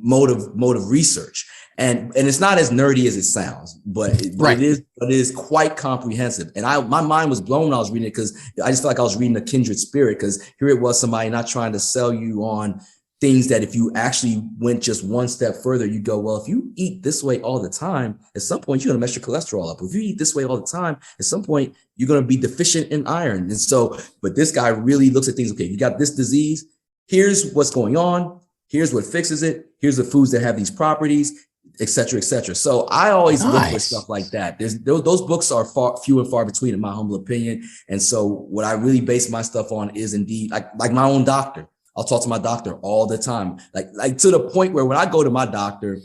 mode of research, and it's not as nerdy as it sounds, but it is quite comprehensive. And my mind was blown when I was reading it because I just felt like I was reading a kindred spirit, because here it was somebody not trying to sell you on things that if you actually went just one step further, you go, well, if you eat this way all the time, at some point you're going to mess your cholesterol up. If you eat this way all the time, at some point you're going to be deficient in iron. And so, but this guy really looks at things. Okay, you got this disease. Here's what's going on. Here's what fixes it. Here's the foods that have these properties, et cetera, et cetera. So I always look for stuff like that. Those books are few and far between, in my humble opinion. And so what I really base my stuff on is indeed like my own doctor. I'll talk to my doctor all the time, like to the point where when I go to my doctor,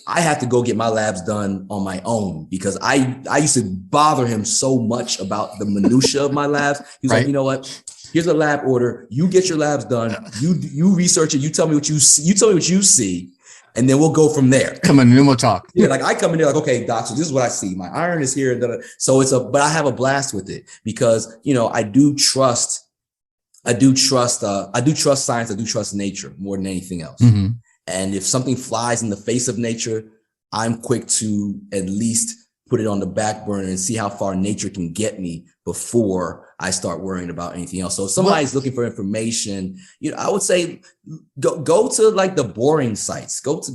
I have to go get my labs done on my own, because I used to bother him so much about the minutia of my labs. He's like, you know what? Here's a lab order. You get your labs done. You research it. You tell me what you see. You tell me what you see, and then we'll go from there. Come on, and then we'll talk. Yeah, like I come in there like, okay, doc, so this is what I see. My iron is here. So but I have a blast with it because, I do trust I do trust science. I do trust nature more than anything else. Mm-hmm. And if something flies in the face of nature, I'm quick to at least put it on the back burner and see how far nature can get me before I start worrying about anything else. So if somebody's looking for information, I would say go to like the boring sites. There's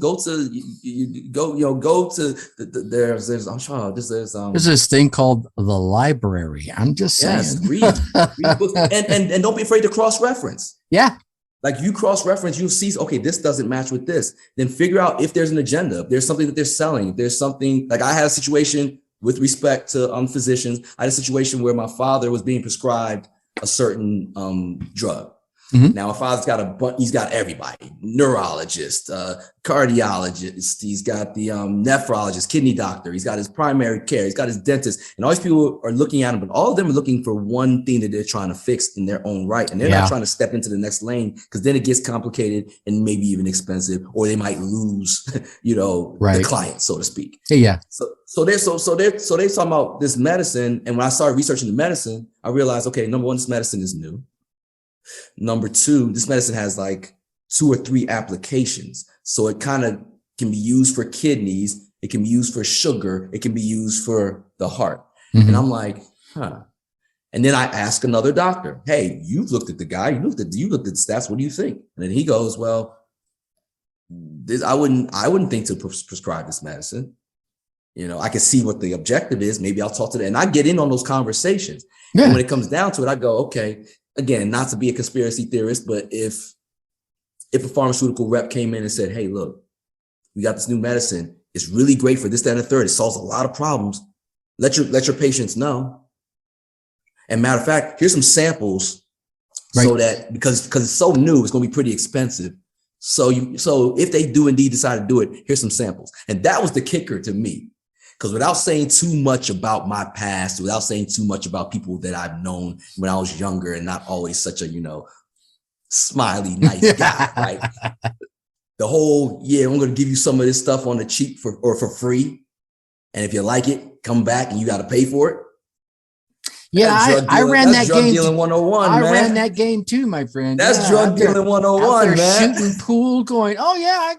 this thing called the library. I'm just saying. Yes, read books and don't be afraid to cross-reference. Yeah. Like you cross-reference, you'll see, okay, this doesn't match with this. Then figure out if there's an agenda, if there's something that they're selling, if there's something, like I had a situation with respect to physicians. I had a situation where my father was being prescribed a certain drug. Mm-hmm. Now my father's he's got everybody, neurologist, cardiologist, he's got the nephrologist, kidney doctor, he's got his primary care, he's got his dentist, and all these people are looking at him, but all of them are looking for one thing that they're trying to fix in their own right. And they're not trying to step into the next lane, because then it gets complicated and maybe even expensive, or they might lose, the client, so to speak. Yeah. So they're talking about this medicine. And when I started researching the medicine, I realized, okay, number one, this medicine is new. Number two, this medicine has like 2 or 3 applications. So it kind of can be used for kidneys. It can be used for sugar. It can be used for the heart. Mm-hmm. And I'm like, And then I ask another doctor, hey, you've looked at the guy, you looked at the stats. What do you think? And then he goes, well, I wouldn't think to prescribe this medicine. I can see what the objective is. Maybe I'll talk to them. And I get in on those conversations. Yeah. And when it comes down to it, I go, okay, again, not to be a conspiracy theorist, but if a pharmaceutical rep came in and said, hey, look, we got this new medicine. It's really great for this, that, and the third. It solves a lot of problems. Let your patients know. And matter of fact, here's some samples so that because it's so new, it's going to be pretty expensive. So if they do indeed decide to do it, here's some samples. And that was the kicker to me. Because without saying too much about my past, without saying too much about people that I've known when I was younger and not always such a, smiley, nice guy, right? The whole, I'm going to give you some of this stuff on the cheap for free. And if you like it, come back and you got to pay for it. Yeah, I ran that game. Dealing 101, I ran that game too, my friend. That's drug dealing 101, man. Shooting pool, going, oh yeah,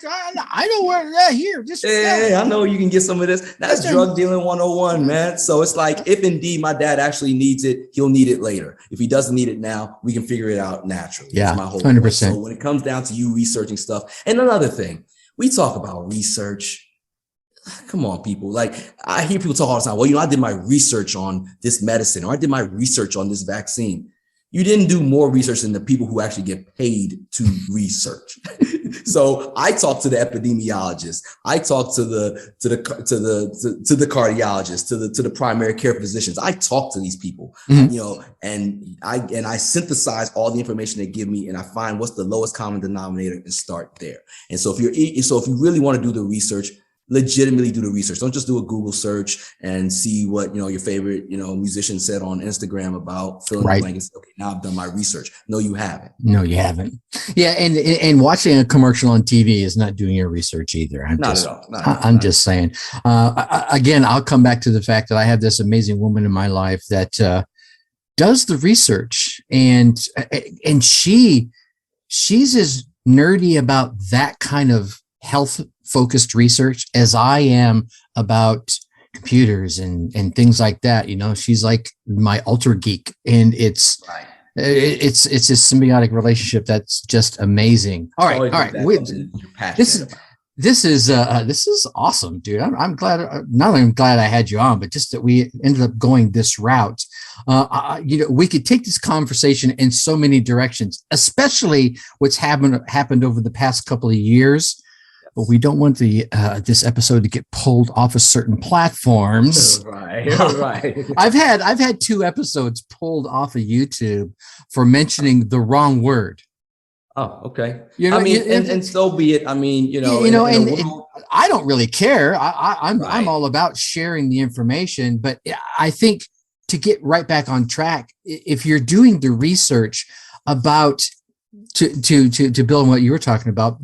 I know where. Here, just I know you can get some of this. That's drug dealing 101, man. So it's like, if indeed my dad actually needs it, he'll need it later. If he doesn't need it now, we can figure it out naturally. Yeah, that's my whole 100%. point. So when it comes down to you researching stuff, and another thing, we talk about research. Come on, people. Like, I hear people talk all the time. Well, I did my research on this medicine, or I did my research on this vaccine. You didn't do more research than the people who actually get paid to research. So I talk to the epidemiologist. I talk to the cardiologist, to the primary care physicians. I talk to these people, and I synthesize all the information they give me, and I find what's the lowest common denominator and start there. And so if you really want to do the research, legitimately do the research. Don't just do a Google search and see what, your favorite, musician said on Instagram about filling the blank and say, okay, now I've done my research. No, you haven't. No, you haven't. Yeah. And watching a commercial on TV is not doing your research either. I'm just saying, again, I'll come back to the fact that I have this amazing woman in my life that, does the research, and she's as nerdy about that kind of health focused research as I am about computers and things like that. She's like my ultra geek, and it's a symbiotic relationship that's just amazing. All right. This is awesome, dude. I'm glad. Not only I'm glad I had you on, but just that we ended up going this route. We could take this conversation in so many directions, especially what's happened over the past couple of years. But we don't want this episode to get pulled off of certain platforms. Right. I've had 2 episodes pulled off of YouTube for mentioning the wrong word. Oh, okay. And so be it. I don't really care. I'm all about sharing the information, but I think to get right back on track, if you're doing the research about to build on what you were talking about,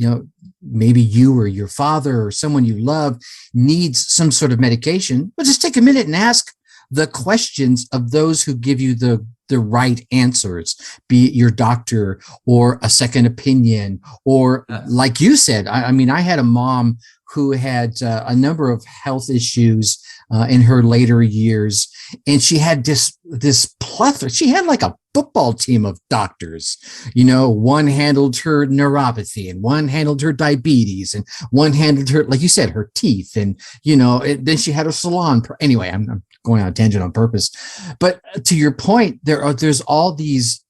maybe you or your father or someone you love needs some sort of medication, but just take a minute and ask the questions of those who give you the the right answers, be it your doctor or a second opinion, or like you said, I mean, I had a mom who had a number of health issues in her later years, and she had this plethora. She had like a football team of doctors. You know, one handled her neuropathy, and one handled her diabetes, and one handled her, like you said, her teeth, and you know, then she had a salon. Anyway, I'm going on a tangent on purpose, but to your point, there's all these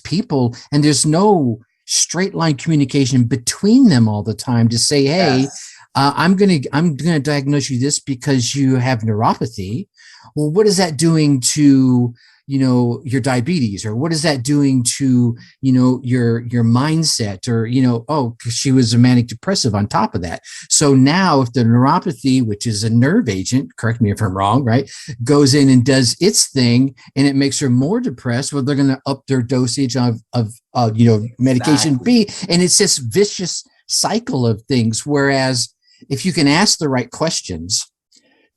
people, and there's no straight line communication between them all the time to say, hey. Yes. I'm gonna diagnose you this because you have neuropathy. Well, what is that doing to, you know, your diabetes, or what is that doing to, you know, your mindset, or, you know, oh, she was a manic depressive on top of that. So now if the neuropathy, which is a nerve agent, correct me if I'm wrong, right, goes in and does its thing and it makes her more depressed, well, they're going to up their dosage of you know, medication B, and it's this vicious cycle of things. Whereas if you can ask the right questions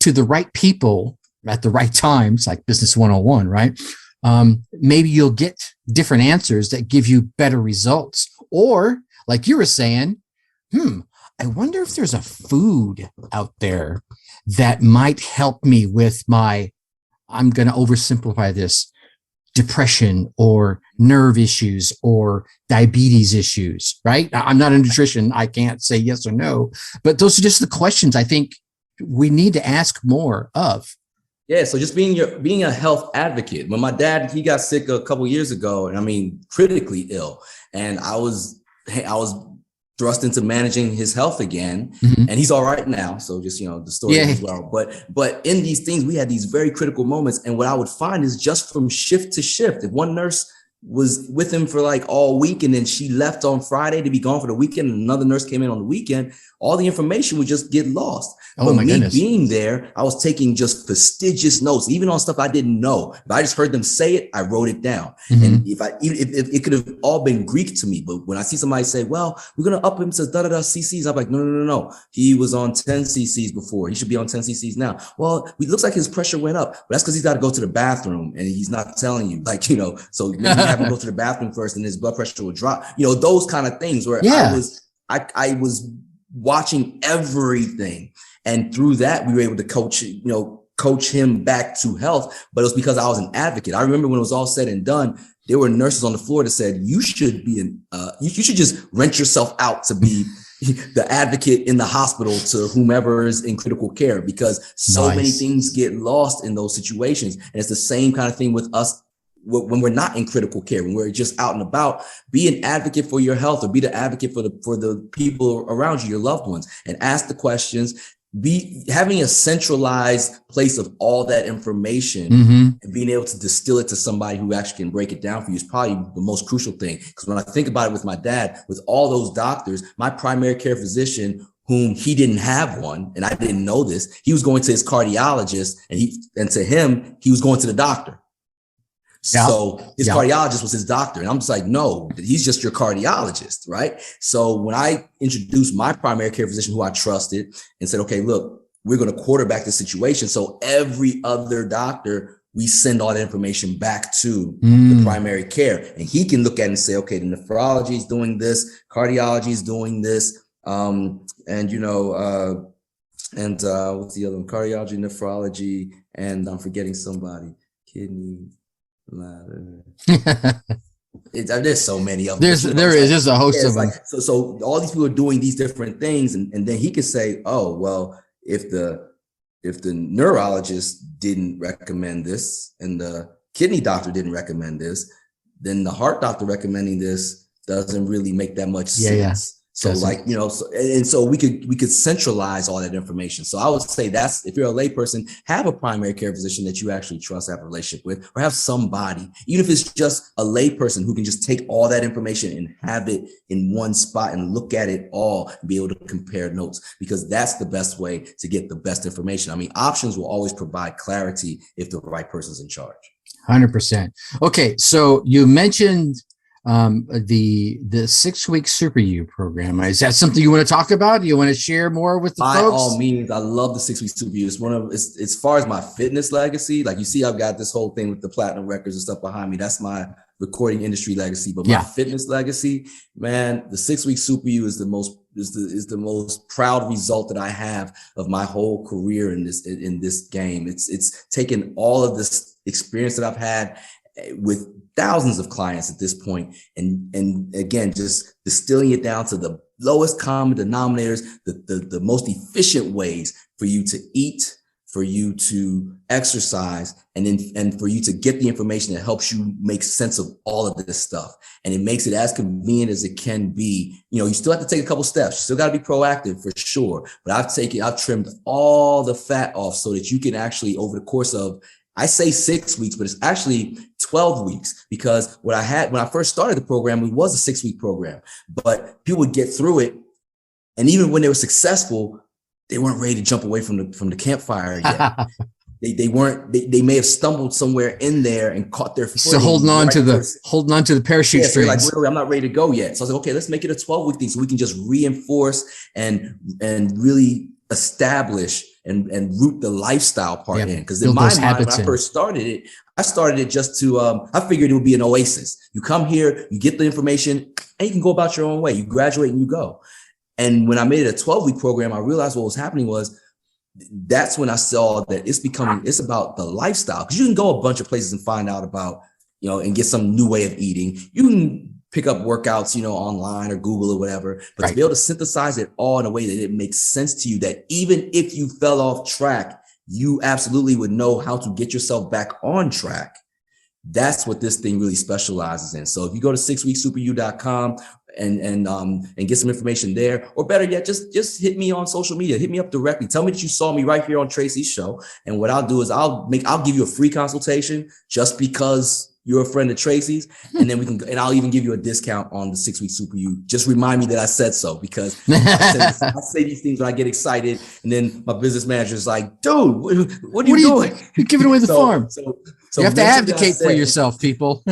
to the right people at the right times, like Business 101, right? Maybe you'll get different answers that give you better results. Or like you were saying, I wonder if there's a food out there that might help me with my, I'm going to oversimplify this, depression or nerve issues or diabetes issues, right? I'm not a nutrition. I can't say yes or no, but those are just the questions I think we need to ask more of. Yeah. So just being a health advocate. When my dad, he got sick a couple of years ago, and I mean, critically ill. And I was thrust into managing his health again, and he's all right now. So just, you know, the story as well. But in these things, we had these very critical moments. And what I would find is just from shift to shift, if one nurse was with him for like all week, and then she left on Friday to be gone for the weekend, and another nurse came in on the weekend, all the information would just get lost. Oh, my goodness. Being there, I was taking just fastidious notes, even on stuff I didn't know. If I just heard them say it, I wrote it down. And if it could have all been Greek to me, but when I see somebody say, well, we're going to up him to cc's, I'm like, no. He was on 10 cc's before. He should be on 10 cc's now. Well, it looks like his pressure went up, but that's because he's got to go to the bathroom, and he's not telling you, like, you know, so maybe have him go to the bathroom first, and his blood pressure will drop. You know, those kind of things where I was watching everything. And through that, we were able to coach him back to health. But it was because I was an advocate. I remember when it was all said and done, there were nurses on the floor that said, you should be you should just rent yourself out to be the advocate in the hospital to whomever is in critical care, because so many things get lost in those situations. And it's the same kind of thing with us when we're not in critical care, when we're just out and about. Be an advocate for your health, or be the advocate for the people around you, your loved ones, and ask the questions. Be having a centralized place of all that information and being able to distill it to somebody who actually can break it down for you is probably the most crucial thing. Because when I think about it with my dad, with all those doctors, my primary care physician, whom he didn't have one, and I didn't know this, he was going to his cardiologist, and to him, he was going to the doctor. So his cardiologist was his doctor. And I'm just like, no, he's just your cardiologist, right? So when I introduced my primary care physician, who I trusted, and said, okay, look, we're going to quarterback the situation. So every other doctor, we send all that information back to the primary care, and he can look at it and say, okay, the nephrology is doing this, cardiology is doing this. And you know, what's the other one? Cardiology, nephrology, and I'm forgetting somebody, kidney. There's so many of them. There is just a host of them. So all these people are doing these different things, and then he could say, oh, well, if the neurologist didn't recommend this, and the kidney doctor didn't recommend this, then the heart doctor recommending this doesn't really make that much sense. So like, you know, so we could centralize all that information. So I would say that's, if you're a layperson, have a primary care physician that you actually trust, have a relationship with, or have somebody, even if it's just a layperson who can just take all that information and have it in one spot and look at it all and be able to compare notes, because that's the best way to get the best information. I mean, options will always provide clarity if the right person's in charge. 100%. Okay. So you mentioned the 6-week Super U program. Is that something you want to talk about? Do you want to share more with the By folks? all means, I love the 6-week Super U. It's as far as my fitness legacy. Like you see, I've got this whole thing with the platinum records and stuff behind me. That's my recording industry legacy. But my fitness legacy, man, the 6-week Super U is the most proud result that I have of my whole career in this game. It's taken all of this experience that I've had with thousands of clients at this point, and again, just distilling it down to the lowest common denominators, the most efficient ways for you to eat, for you to exercise, and for you to get the information that helps you make sense of all of this stuff. And it makes it as convenient as it can be. You know, you still have to take a couple steps. You still got to be proactive for sure. But I've trimmed all the fat off so that you can actually, over the course of, I say 6 weeks, but it's actually 12 weeks, because what I had when I first started the program, it was a 6-week program, but people would get through it. And even when they were successful, they weren't ready to jump away from the campfire yet. They may have stumbled somewhere in there and caught their foot. So holding on to the parachute strings. Like, wait, I'm not ready to go yet. So I was like, okay, let's make it a 12-week thing so we can just reinforce and really establish and root the lifestyle part in. Because in my mind, when I first started it, I started it just to, I figured it would be an oasis. You come here, you get the information, and you can go about your own way. You graduate and you go. And when I made it a 12-week program, I realized what was happening was, that's when I saw that it's about the lifestyle. Because you can go a bunch of places and find out about, you know, and get some new way of eating. You can pick up workouts, you know, online or Google or whatever, but to be able to synthesize it all in a way that it makes sense to you, that even if you fell off track, you absolutely would know how to get yourself back on track. That's what this thing really specializes in. So if you go to 6weeksuperu.com and get some information there, or better yet, just hit me on social media, hit me up directly. Tell me that you saw me right here on Tracy's show. And what I'll do is I'll give you a free consultation just because you're a friend of Tracy's, and then and I'll even give you a discount on the 6-week Super U. Just remind me that I said so, because I say these things when I get excited, and then my business manager is like, dude, what are you doing? You're giving away the farm. So you have to advocate for yourself, people.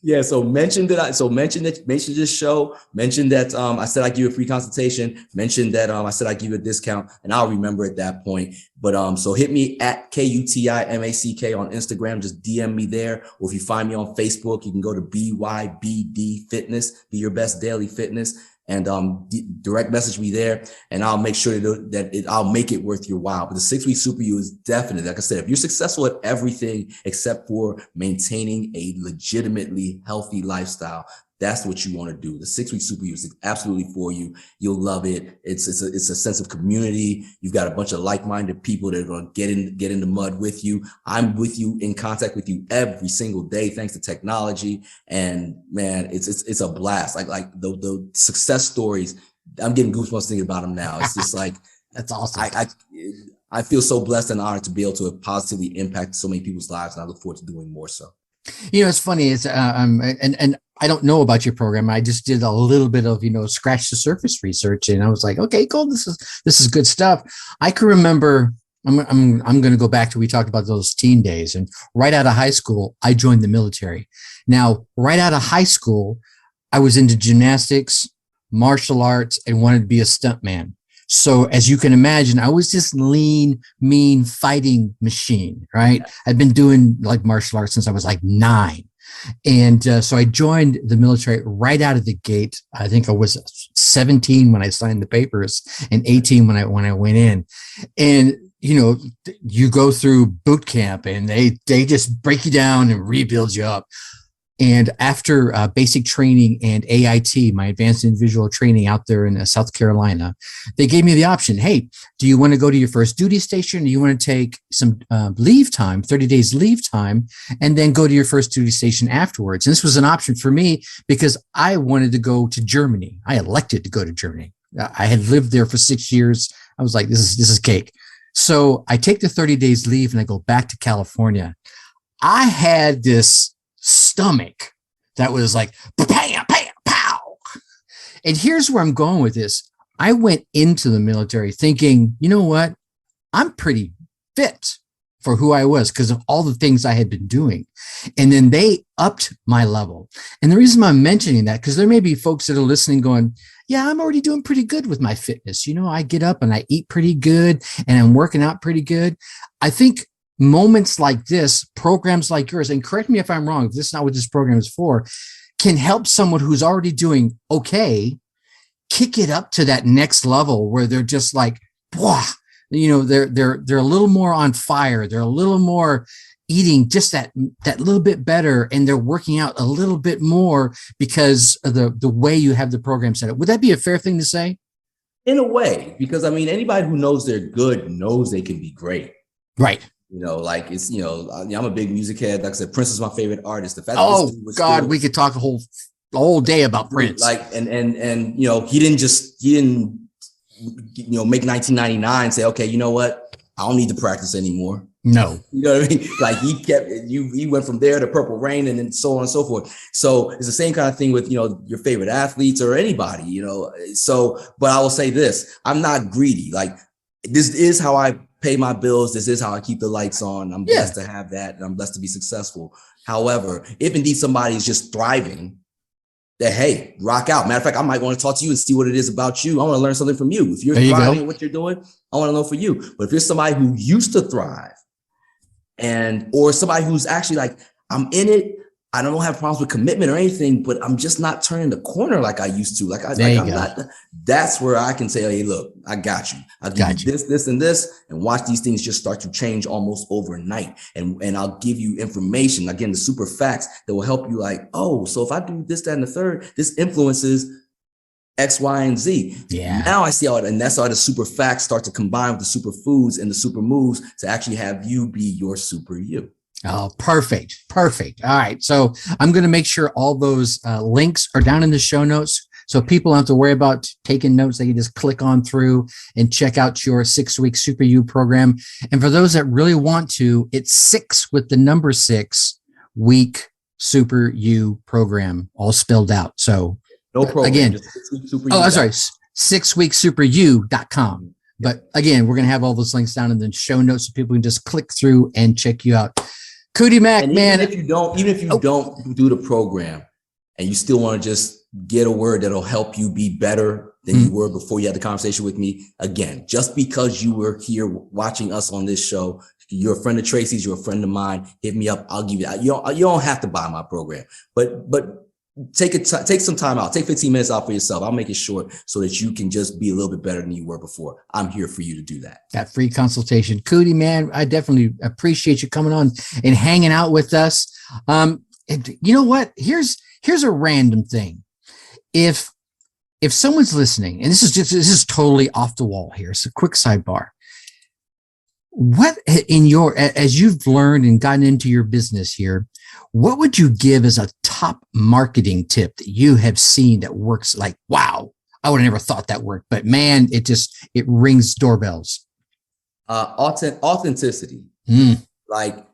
Yeah. So mention this show, mention that I said I give you a free consultation, mention that I said I give you a discount, and I'll remember at that point. But so hit me at KUTI Mack on Instagram. Just DM me there. Or if you find me on Facebook, you can go to BYBD Fitness, Be Your Best Daily Fitness, and direct message me there, and I'll make sure I'll make it worth your while. But the 6-week Super U is definite. Like I said, if you're successful at everything except for maintaining a legitimately healthy lifestyle, that's what you want to do. The 6-week Super U is absolutely for you. You'll love it. It's a sense of community. You've got a bunch of like-minded people that are going to get in the mud with you. I'm with you, in contact with you every single day, thanks to technology. And man, it's a blast. Like the success stories, I'm getting goosebumps thinking about them now. It's just like, that's awesome. I feel so blessed and honored to be able to positively impact so many people's lives, and I look forward to doing more so. You know, it's funny. It's and I don't know about your program. I just did a little bit of, scratch the surface research, and I was like, okay, cool. This is good stuff. I can remember. I'm going to go back to, we talked about those teen days, and right out of high school, I joined the military. Now, right out of high school, I was into gymnastics, martial arts, and wanted to be a stuntman. So as you can imagine, I was this lean, mean fighting machine, right? I'd been doing like martial arts since I was like 9. And so I joined the military right out of the gate. I think I was 17 when I signed the papers, and 18 when I went in. And you go through boot camp, and they just break you down and rebuild you up. And after basic training and AIT, my advanced individual training out there in South Carolina, they gave me the option. Hey, do you want to go to your first duty station? Do you want to take some leave time, 30 days leave time, and then go to your first duty station afterwards? And this was an option for me because I wanted to go to Germany. I elected to go to Germany. I had lived there for 6 years. I was like, this is cake. So I take the 30 days leave and I go back to California. I had this stomach that was like, bam, bam, pow. And here's where I'm going with this. I went into the military thinking, you know what? I'm pretty fit. for who I was because of all the things I had been doing. And then they upped my level. And the reason I'm mentioning that, because there may be folks that are listening going, yeah, I'm already doing pretty good with my fitness. You know, I get up and I eat pretty good and I'm working out pretty good. I think moments like this, programs like yours, and correct me if I'm wrong, if this is not what this program is for, can help someone who's already doing okay, kick it up to that next level where they're just like, wow, you know, they're a little more on fire. They're a little more eating just that little bit better. And they're working out a little bit more because of the way you have the program set up. Would that be a fair thing to say? In a way, because I mean, anybody who knows they're good knows they can be great. Right. You know, like it's, you know, I'm a big music head. Like I said, Prince is my favorite artist. The fact oh that this God, we could talk a whole day about Prince. Like, and you know, he didn't you know, make 1999 say, okay, you know what, I don't need to practice anymore. No, you know what I mean? Like he went from there to Purple Rain and then so on and so forth. So it's the same kind of thing with, you know, your favorite athletes or anybody, you know. So, but I will say this, I'm not greedy. Like this is how I pay my bills. This is how I keep the lights on. I'm blessed to have that, and I'm blessed to be successful. However, if indeed somebody is just thriving, that, hey, rock out. Matter of fact, I might want to talk to you and see what it is about you. I want to learn something from you. If you're thriving at what you're doing, I want to know for you. But if you're somebody who used to thrive or somebody who's actually like, I'm in it, I don't have problems with commitment or anything, but I'm just not turning the corner like I used to. I'm not. That's where I can say, hey, look, I got you. I'll give you this, and this, and watch these things just start to change almost overnight. And I'll give you information, again, the super facts that will help you like, oh, so if I do this, that, and the third, this influences X, Y, and Z. Yeah. Now I see how and that's how the super facts start to combine with the super foods and the super moves to actually have you be your super you. Oh, perfect. Perfect. All right. So I'm going to make sure all those links are down in the show notes. So people don't have to worry about taking notes. They can just click on through and check out your 6-week Super You program. And for those that really want to, it's 6 with the number 6 week Super You program, all spelled out. So no problem. Again, I'm sorry, 6weeksuperyou.com. But again, we're going to have all those links down in the show notes so people can just click through and check you out. KUTI Mack, man. Even if you don't do the program and you still want to just get a word that'll help you be better than you were before you had the conversation with me, again, just because you were here watching us on this show, you're a friend of Tracy's, you're a friend of mine, hit me up. I'll give you that. You don't have to buy my program, but take some time out, take 15 minutes out for yourself. I'll make it short so that you can just be a little bit better than you were before. I'm here for you to do that. That free consultation. KUTI, man, I definitely appreciate you coming on and hanging out with us. And you know what? Here's a random thing. If someone's listening, and this is totally off the wall here. It's a quick sidebar. What as you've learned and gotten into your business here, what would you give as a top marketing tip that you have seen that works? Like, wow, I would have never thought that worked, but man, it rings doorbells. Authenticity. Like,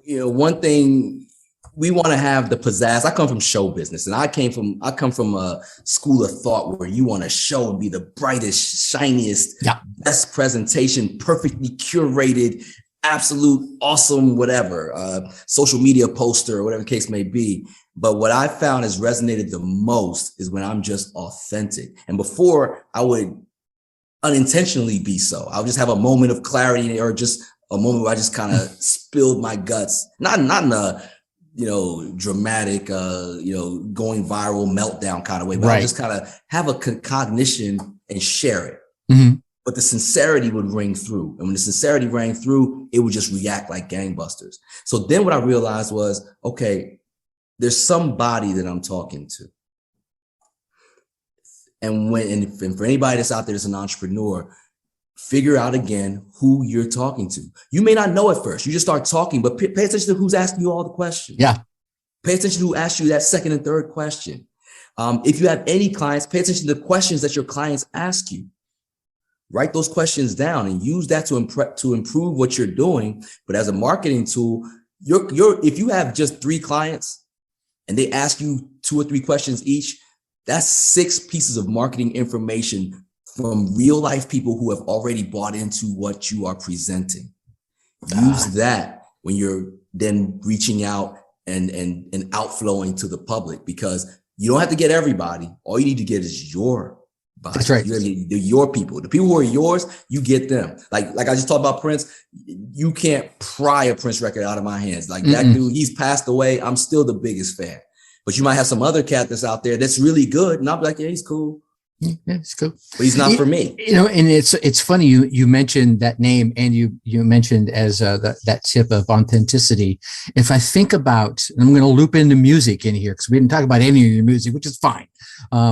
you know, one thing we want to have the pizzazz. I come from show business, and I come from a school of thought where you want to show and be the brightest, shiniest, best presentation, perfectly curated, absolute awesome, whatever, social media poster or whatever the case may be. But what I found has resonated the most is when I'm just authentic. And before, I would unintentionally be so. I would just have a moment of clarity or just a moment where I just kind of spilled my guts, not in a, you know, dramatic, you know, going viral meltdown kind of way, but I just kind of have a cognition and share it. Mm-hmm. But the sincerity would ring through. And when the sincerity rang through, it would just react like gangbusters. So then what I realized was, okay, there's somebody that I'm talking to. And for anybody that's out there that's an entrepreneur, figure out again who you're talking to. You may not know at first. You just start talking, but pay attention to who's asking you all the questions. Yeah. Pay attention to who asked you that second and third question. If you have any clients, pay attention to the questions that your clients ask you. Write those questions down and use that to improve what you're doing. But as a marketing tool, if you have just 3 clients and they ask you 2 or 3 questions each, that's 6 pieces of marketing information from real life people who have already bought into what you are presenting. Use that when you're then reaching out and outflowing to the public, because you don't have to get everybody. All you need to get is your body. That's right. You gotta get your people. The people who are yours, you get them. Like I just talked about Prince. You can't pry a Prince record out of my hands. Like that dude, he's passed away. I'm still the biggest fan. But you might have some other cat that's out there that's really good, and I'll be like, yeah, he's cool. Yeah, it's cool. But he's not for me. And it's funny you mentioned that name, and you mentioned as that tip of authenticity. If I think about, and I'm going to loop into music in here because we didn't talk about any of your music, which is fine.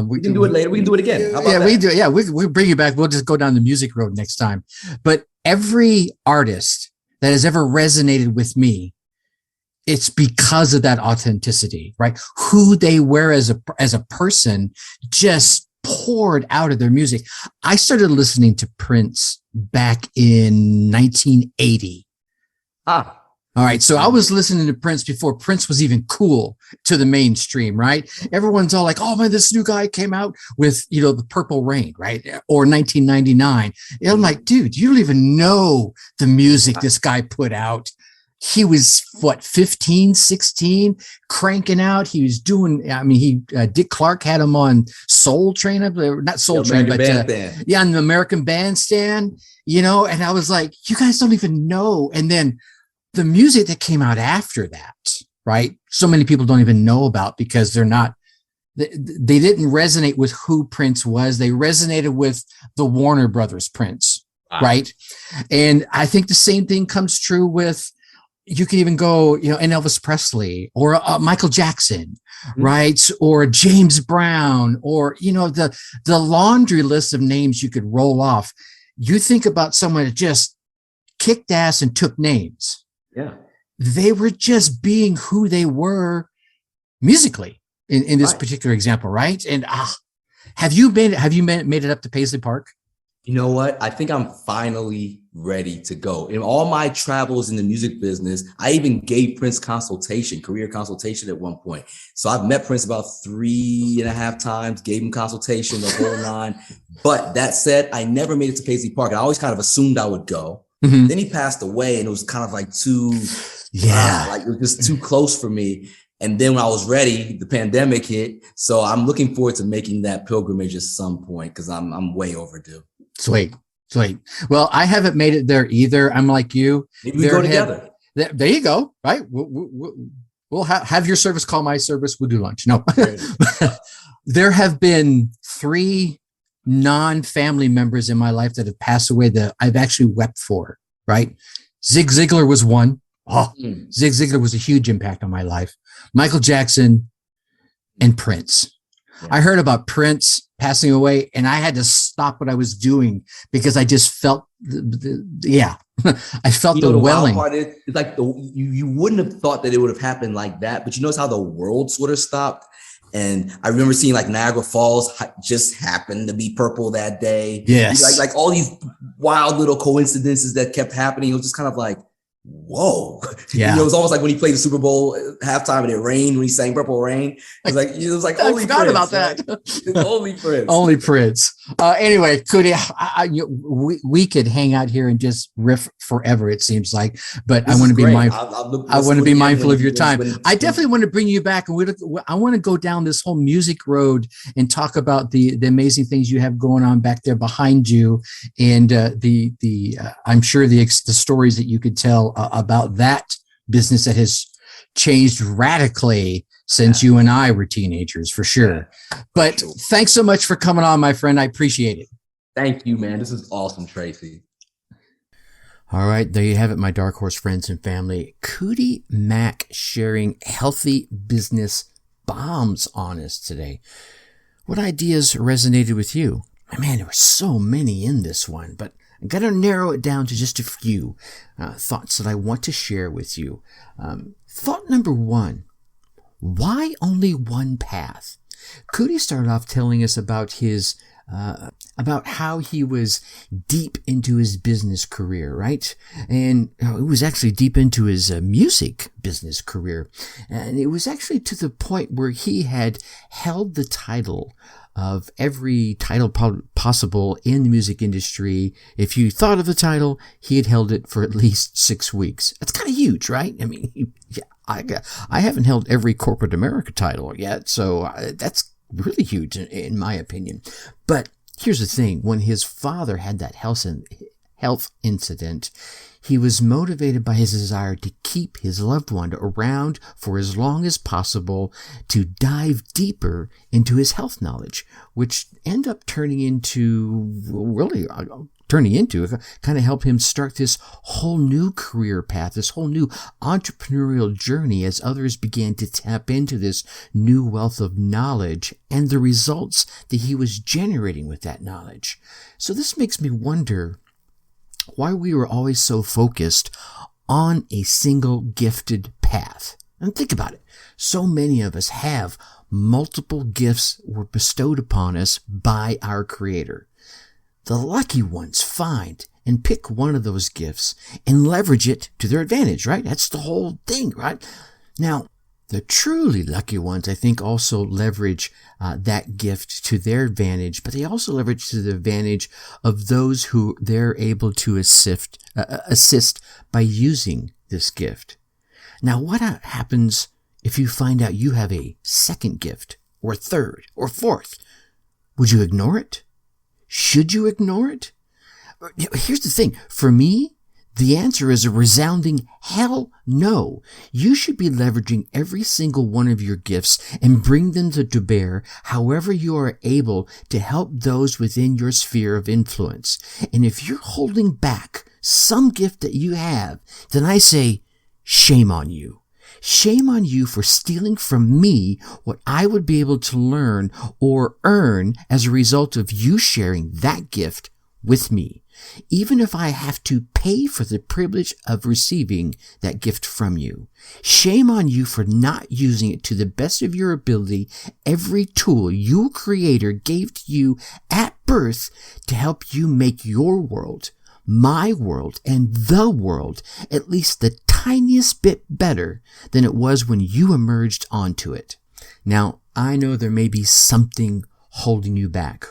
We can do it later. We can do it again. How about that? We do. Yeah, we'll bring you back. We'll just go down the music road next time. But every artist that has ever resonated with me, it's because of that authenticity, right? Who they were as a person just poured out of their music. I started listening to Prince back in 1980. All right. So I was listening to Prince before Prince was even cool to the mainstream, right? Everyone's all like, oh man, this new guy came out with, the Purple Rain, right? Or 1999. And I'm like, dude, you don't even know the music this guy put out. He was 15, 16, cranking out. He was doing, Dick Clark had him on Soul Train, not Soul Train, but on the American Bandstand, and I was like, you guys don't even know. And then the music that came out after that, right? So many people don't even know about because they didn't resonate with who Prince was. They resonated with the Warner Brothers Prince, right? And I think the same thing comes true with, you can even go, and Elvis Presley or Michael Jackson, right? Or James Brown, or, the laundry list of names you could roll off. You think about someone that just kicked ass and took names. Yeah. They were just being who they were musically in this particular example, right? And have you made it up to Paisley Park? You know what? I think I'm finally ready to go. In all my travels in the music business, I even gave Prince career consultation at one point. So I've met Prince about 3.5 times, gave him consultation, the whole nine. But that said, I never made it to Paisley Park. I always kind of assumed I would go. Mm-hmm. Then he passed away, and it was kind of like it was just too close for me. And then when I was ready, the pandemic hit. So I'm looking forward to making that pilgrimage at some point because I'm way overdue. Sweet. Well, I haven't made it there either. I'm like you. Maybe we go together. There you go. Right. We'll have your service call my service. We'll do lunch. No, there have been 3 non-family members in my life that have passed away that I've actually wept for. Right. Zig Ziglar was one. Zig Ziglar was a huge impact on my life. Michael Jackson and Prince. Yeah. I heard about Prince passing away, and I had to stop what I was doing because I just felt, I felt the welling. Wild part is, it's like you wouldn't have thought that it would have happened like that, but you notice how the world sort of stopped. And I remember seeing like Niagara Falls just happened to be purple that day. Yes, like all these wild little coincidences that kept happening. It was just kind of like, whoa. Yeah. It was almost like when he played the Super Bowl halftime and it rained when he sang Purple Rain. It was like I forgot Prince, about that. Right? Only Prince. Only Prince. Anyway, KUTI, we could hang out here and just riff forever, it seems like, but I want to be mindful. I want to be mindful of your time. I definitely want to bring you back, and I want to go down this whole music road and talk about the amazing things you have going on back there behind you, and I'm sure the stories that you could tell about that business that has changed radically since you and I were teenagers, for sure. But thanks so much for coming on, my friend. I appreciate it. Thank you, man. This is awesome, Tracy. All right, there you have it, my Dark Horse friends and family. KUTI Mack sharing healthy business bombs on us today. What ideas resonated with you? Man, there were so many in this one, but I'm going to narrow it down to just a few thoughts that I want to share with you. Thought number 1, why only one path? KUTI started off telling us about about how he was deep into his business career, right? And it was actually deep into his music business career. And it was actually to the point where he had held the title of every title possible in the music industry. If you thought of the title, he had held it for at least 6 weeks. That's kind of huge, right? I mean, yeah, I haven't held every corporate America title yet, so that's really huge in my opinion. But here's the thing. When his father had that health incident, he was motivated by his desire to keep his loved one around for as long as possible, to dive deeper into his health knowledge, which ended up turning into kind of help him start this whole new career path, this whole new entrepreneurial journey as others began to tap into this new wealth of knowledge and the results that he was generating with that knowledge. So this makes me wonder why we were always so focused on a single gifted path. And think about it. So many of us have multiple gifts were bestowed upon us by our Creator. The lucky ones find and pick one of those gifts and leverage it to their advantage, right? That's the whole thing, right? Now, the truly lucky ones, I think, also leverage that gift to their advantage, but they also leverage to the advantage of those who they're able to assist by using this gift. Now, what happens if you find out you have a second gift, or third, or fourth? Would you ignore it? Should you ignore it? Here's the thing. For me, the answer is a resounding hell no. You should be leveraging every single one of your gifts and bring them to bear however you are able to help those within your sphere of influence. And if you're holding back some gift that you have, then I say, shame on you. Shame on you for stealing from me what I would be able to learn or earn as a result of you sharing that gift with me, even if I have to pay for the privilege of receiving that gift from you. Shame on you for not using it to the best of your ability, every tool your Creator gave to you at birth to help you make your world, my world, and the world at least the tiniest bit better than it was when you emerged onto it. Now, I know there may be something holding you back.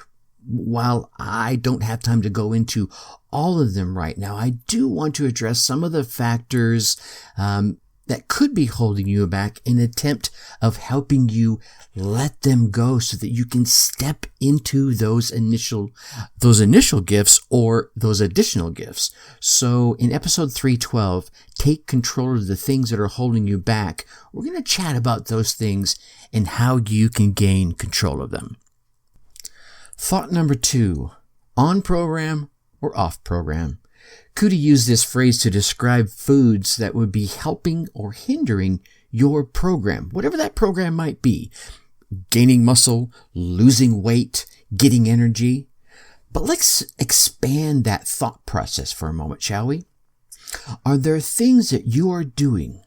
While I don't have time to go into all of them right now, I do want to address some of the factors that could be holding you back in an attempt of helping you let them go so that you can step into those initial gifts or those additional gifts. So in episode 312, Take Control of the Things That Are Holding You Back, we're going to chat about those things and how you can gain control of them. Thought number 2, on program or off program. KUTI used this phrase to describe foods that would be helping or hindering your program, whatever that program might be. Gaining muscle, losing weight, getting energy. But let's expand that thought process for a moment, shall we? Are there things that you are doing,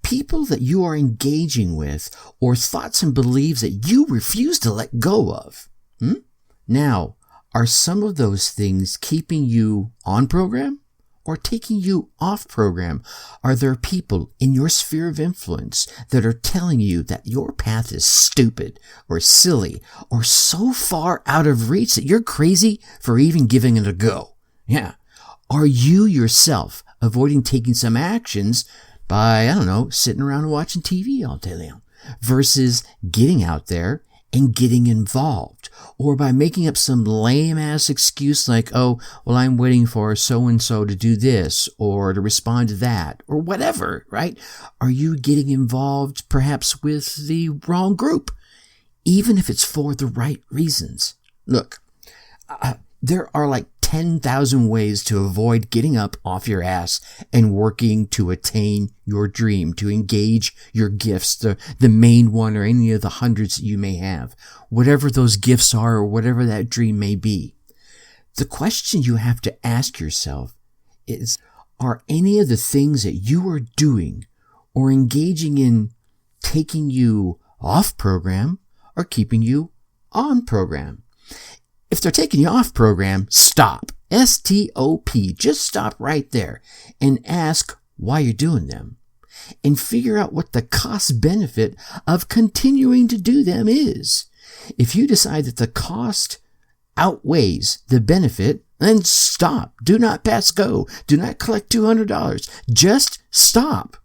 people that you are engaging with, or thoughts and beliefs that you refuse to let go of? Now, are some of those things keeping you on program or taking you off program? Are there people in your sphere of influence that are telling you that your path is stupid or silly or so far out of reach that you're crazy for even giving it a go? Yeah. Are you yourself avoiding taking some actions by, sitting around and watching TV all day long versus getting out there and getting involved, or by making up some lame-ass excuse like, oh, well, I'm waiting for so-and-so to do this or to respond to that or whatever, right? Are you getting involved perhaps with the wrong group, even if it's for the right reasons? Look, there are like 10,000 ways to avoid getting up off your ass and working to attain your dream, to engage your gifts, the main one or any of the hundreds that you may have, whatever those gifts are or whatever that dream may be. The question you have to ask yourself is, are any of the things that you are doing or engaging in taking you off program or keeping you on program? If they're taking you off program, stop. S-T-O-P. Just stop right there and ask why you're doing them and figure out what the cost benefit of continuing to do them is. If you decide that the cost outweighs the benefit, then stop. Do not pass go. Do not collect $200. Just stop.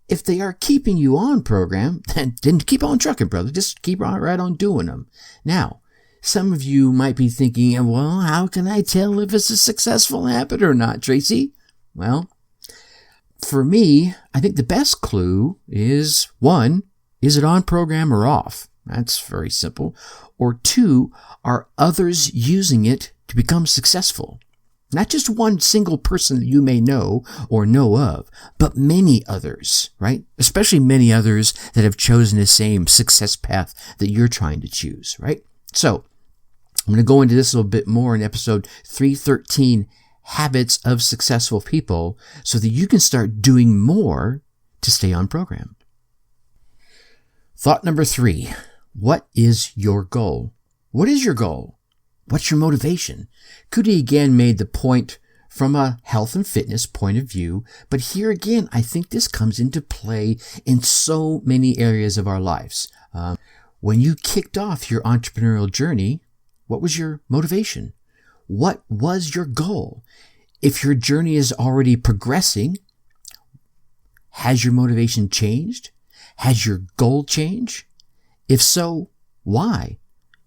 If they are keeping you on program, then keep on trucking, brother. Just keep on right on doing them. Now, some of you might be thinking, well, how can I tell if it's a successful habit or not, Tracy? Well, for me, I think the best clue is, 1, is it on program or off? That's very simple. Or 2, are others using it to become successful? Not just one single person that you may know or know of, but many others, right? Especially many others that have chosen the same success path that you're trying to choose, right? So I'm going to go into this a little bit more in episode 313, Habits of Successful People, so that you can start doing more to stay on program. Thought number 3, what is your goal? What is your goal? What's your motivation? KUTI again made the point from a health and fitness point of view, but here again, I think this comes into play in so many areas of our lives. When you kicked off your entrepreneurial journey, what was your motivation? What was your goal? If your journey is already progressing, has your motivation changed? Has your goal changed? If so, why?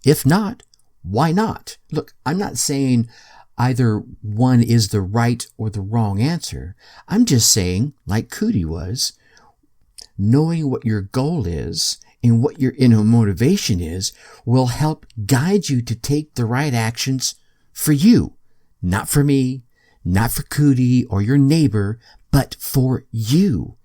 If not, why not? Look, I'm not saying either one is the right or the wrong answer. I'm just saying, like KUTI was, knowing what your goal is and what your inner motivation is will help guide you to take the right actions for you. Not for me, not for KUTI or your neighbor, but for you.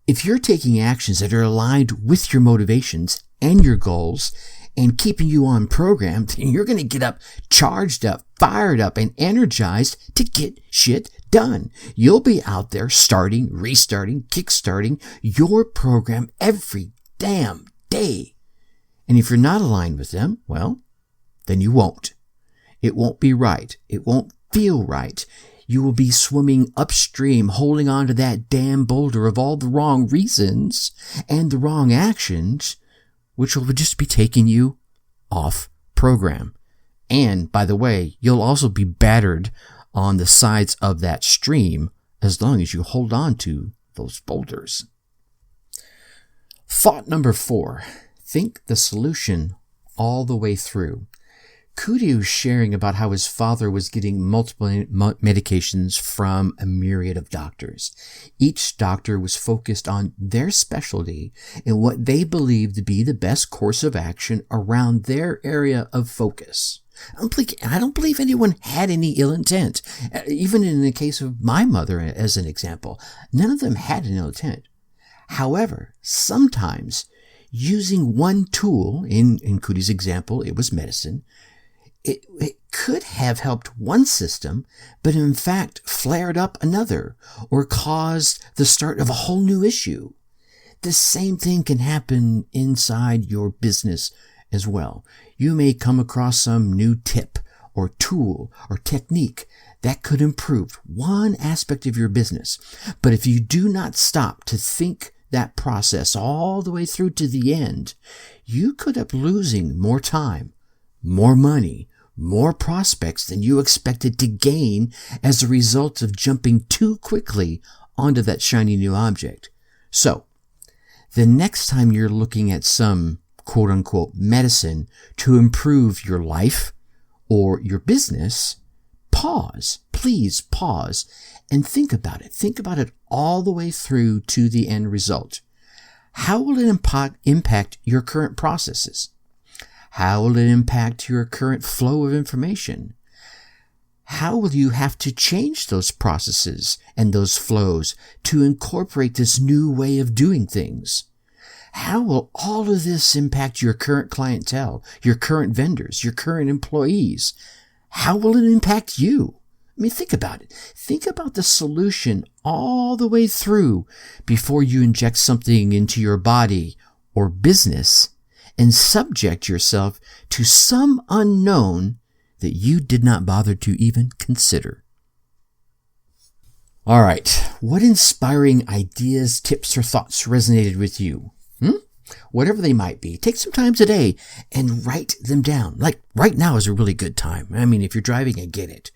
If you're taking actions that are aligned with your motivations and your goals, and keeping you on program, then you're going to get up, charged up, fired up, and energized to get shit done. You'll be out there starting, restarting, kickstarting your program every damn day. And if you're not aligned with them, well, then you won't. It won't be right. It won't feel right. You will be swimming upstream, holding on to that damn boulder of all the wrong reasons and the wrong actions, which will just be taking you off program. And by the way, you'll also be battered on the sides of that stream as long as you hold on to those boulders. Thought number 4, think the solution all the way through. KUTI was sharing about how his father was getting multiple medications from a myriad of doctors. Each doctor was focused on their specialty and what they believed to be the best course of action around their area of focus. I don't believe anyone had any ill intent. Even in the case of my mother, as an example, none of them had an ill intent. However, sometimes using one tool, in KUTI's example, it was medicine, it could have helped one system, but in fact flared up another or caused the start of a whole new issue. The same thing can happen inside your business as well. You may come across some new tip or tool or technique that could improve one aspect of your business. But if you do not stop to think that process all the way through to the end, you could end up losing more time, more money, more prospects than you expected to gain as a result of jumping too quickly onto that shiny new object. So, the next time you're looking at some quote-unquote medicine to improve your life or your business, pause. Please pause and think about it. Think about it all the way through to the end result. How will it impact your current processes? How will it impact your current flow of information? How will you have to change those processes and those flows to incorporate this new way of doing things? How will all of this impact your current clientele, your current vendors, your current employees? How will it impact you? I mean, think about it. Think about the solution all the way through before you inject something into your body or business and subject yourself to some unknown that you did not bother to even consider. All right. What inspiring ideas, tips, or thoughts resonated with you? whatever they might be. Take some time today and write them down. Like right now is a really good time. I mean, if you're driving, I get it.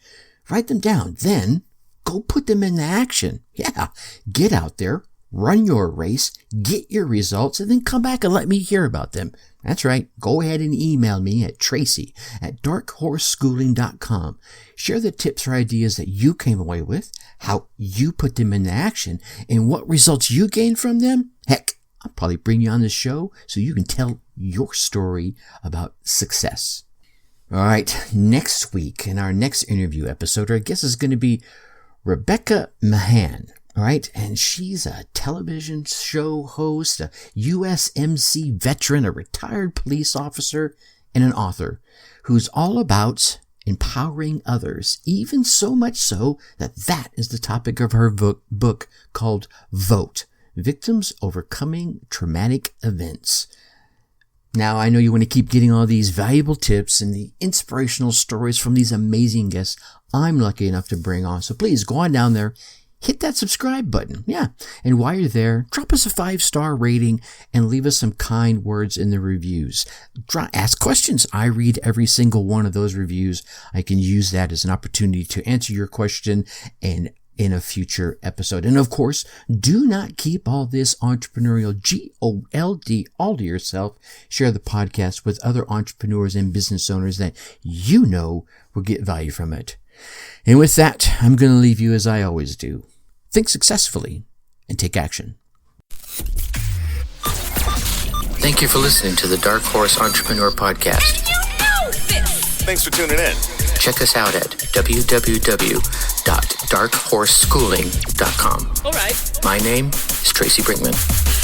Write them down. Then go put them into action. Yeah. Get out there, run your race, get your results, and then come back and let me hear about them. That's right. Go ahead and email me at tracy@darkhorseschooling.com. Share the tips or ideas that you came away with, how you put them into action, and what results you gained from them. Heck, I'll probably bring you on the show so you can tell your story about success. All right. Next week in our next interview episode, our guest is going to be Rebecca Mahan. All right. And she's a television show host, a USMC veteran, a retired police officer, and an author who's all about empowering others, even so much so that is the topic of her book called Vote: Victims Overcoming Traumatic Events. Now, I know you want to keep getting all these valuable tips and the inspirational stories from these amazing guests I'm lucky enough to bring on. So please go on down there, hit that subscribe button. Yeah. And while you're there, drop us a 5-star rating and leave us some kind words in the reviews. Ask questions. I read every single one of those reviews. I can use that as an opportunity to answer your question and in a future episode. And of course, do not keep all this entrepreneurial GOLD all to yourself. Share the podcast with other entrepreneurs and business owners that you know will get value from it. And with that, I'm going to leave you as I always do. Think successfully and take action. Thank you for listening to the Dark Horse Entrepreneur Podcast. Thanks for tuning in. Check us out at www.darkhorseschooling.com. All right. My name is Tracy Brinkman.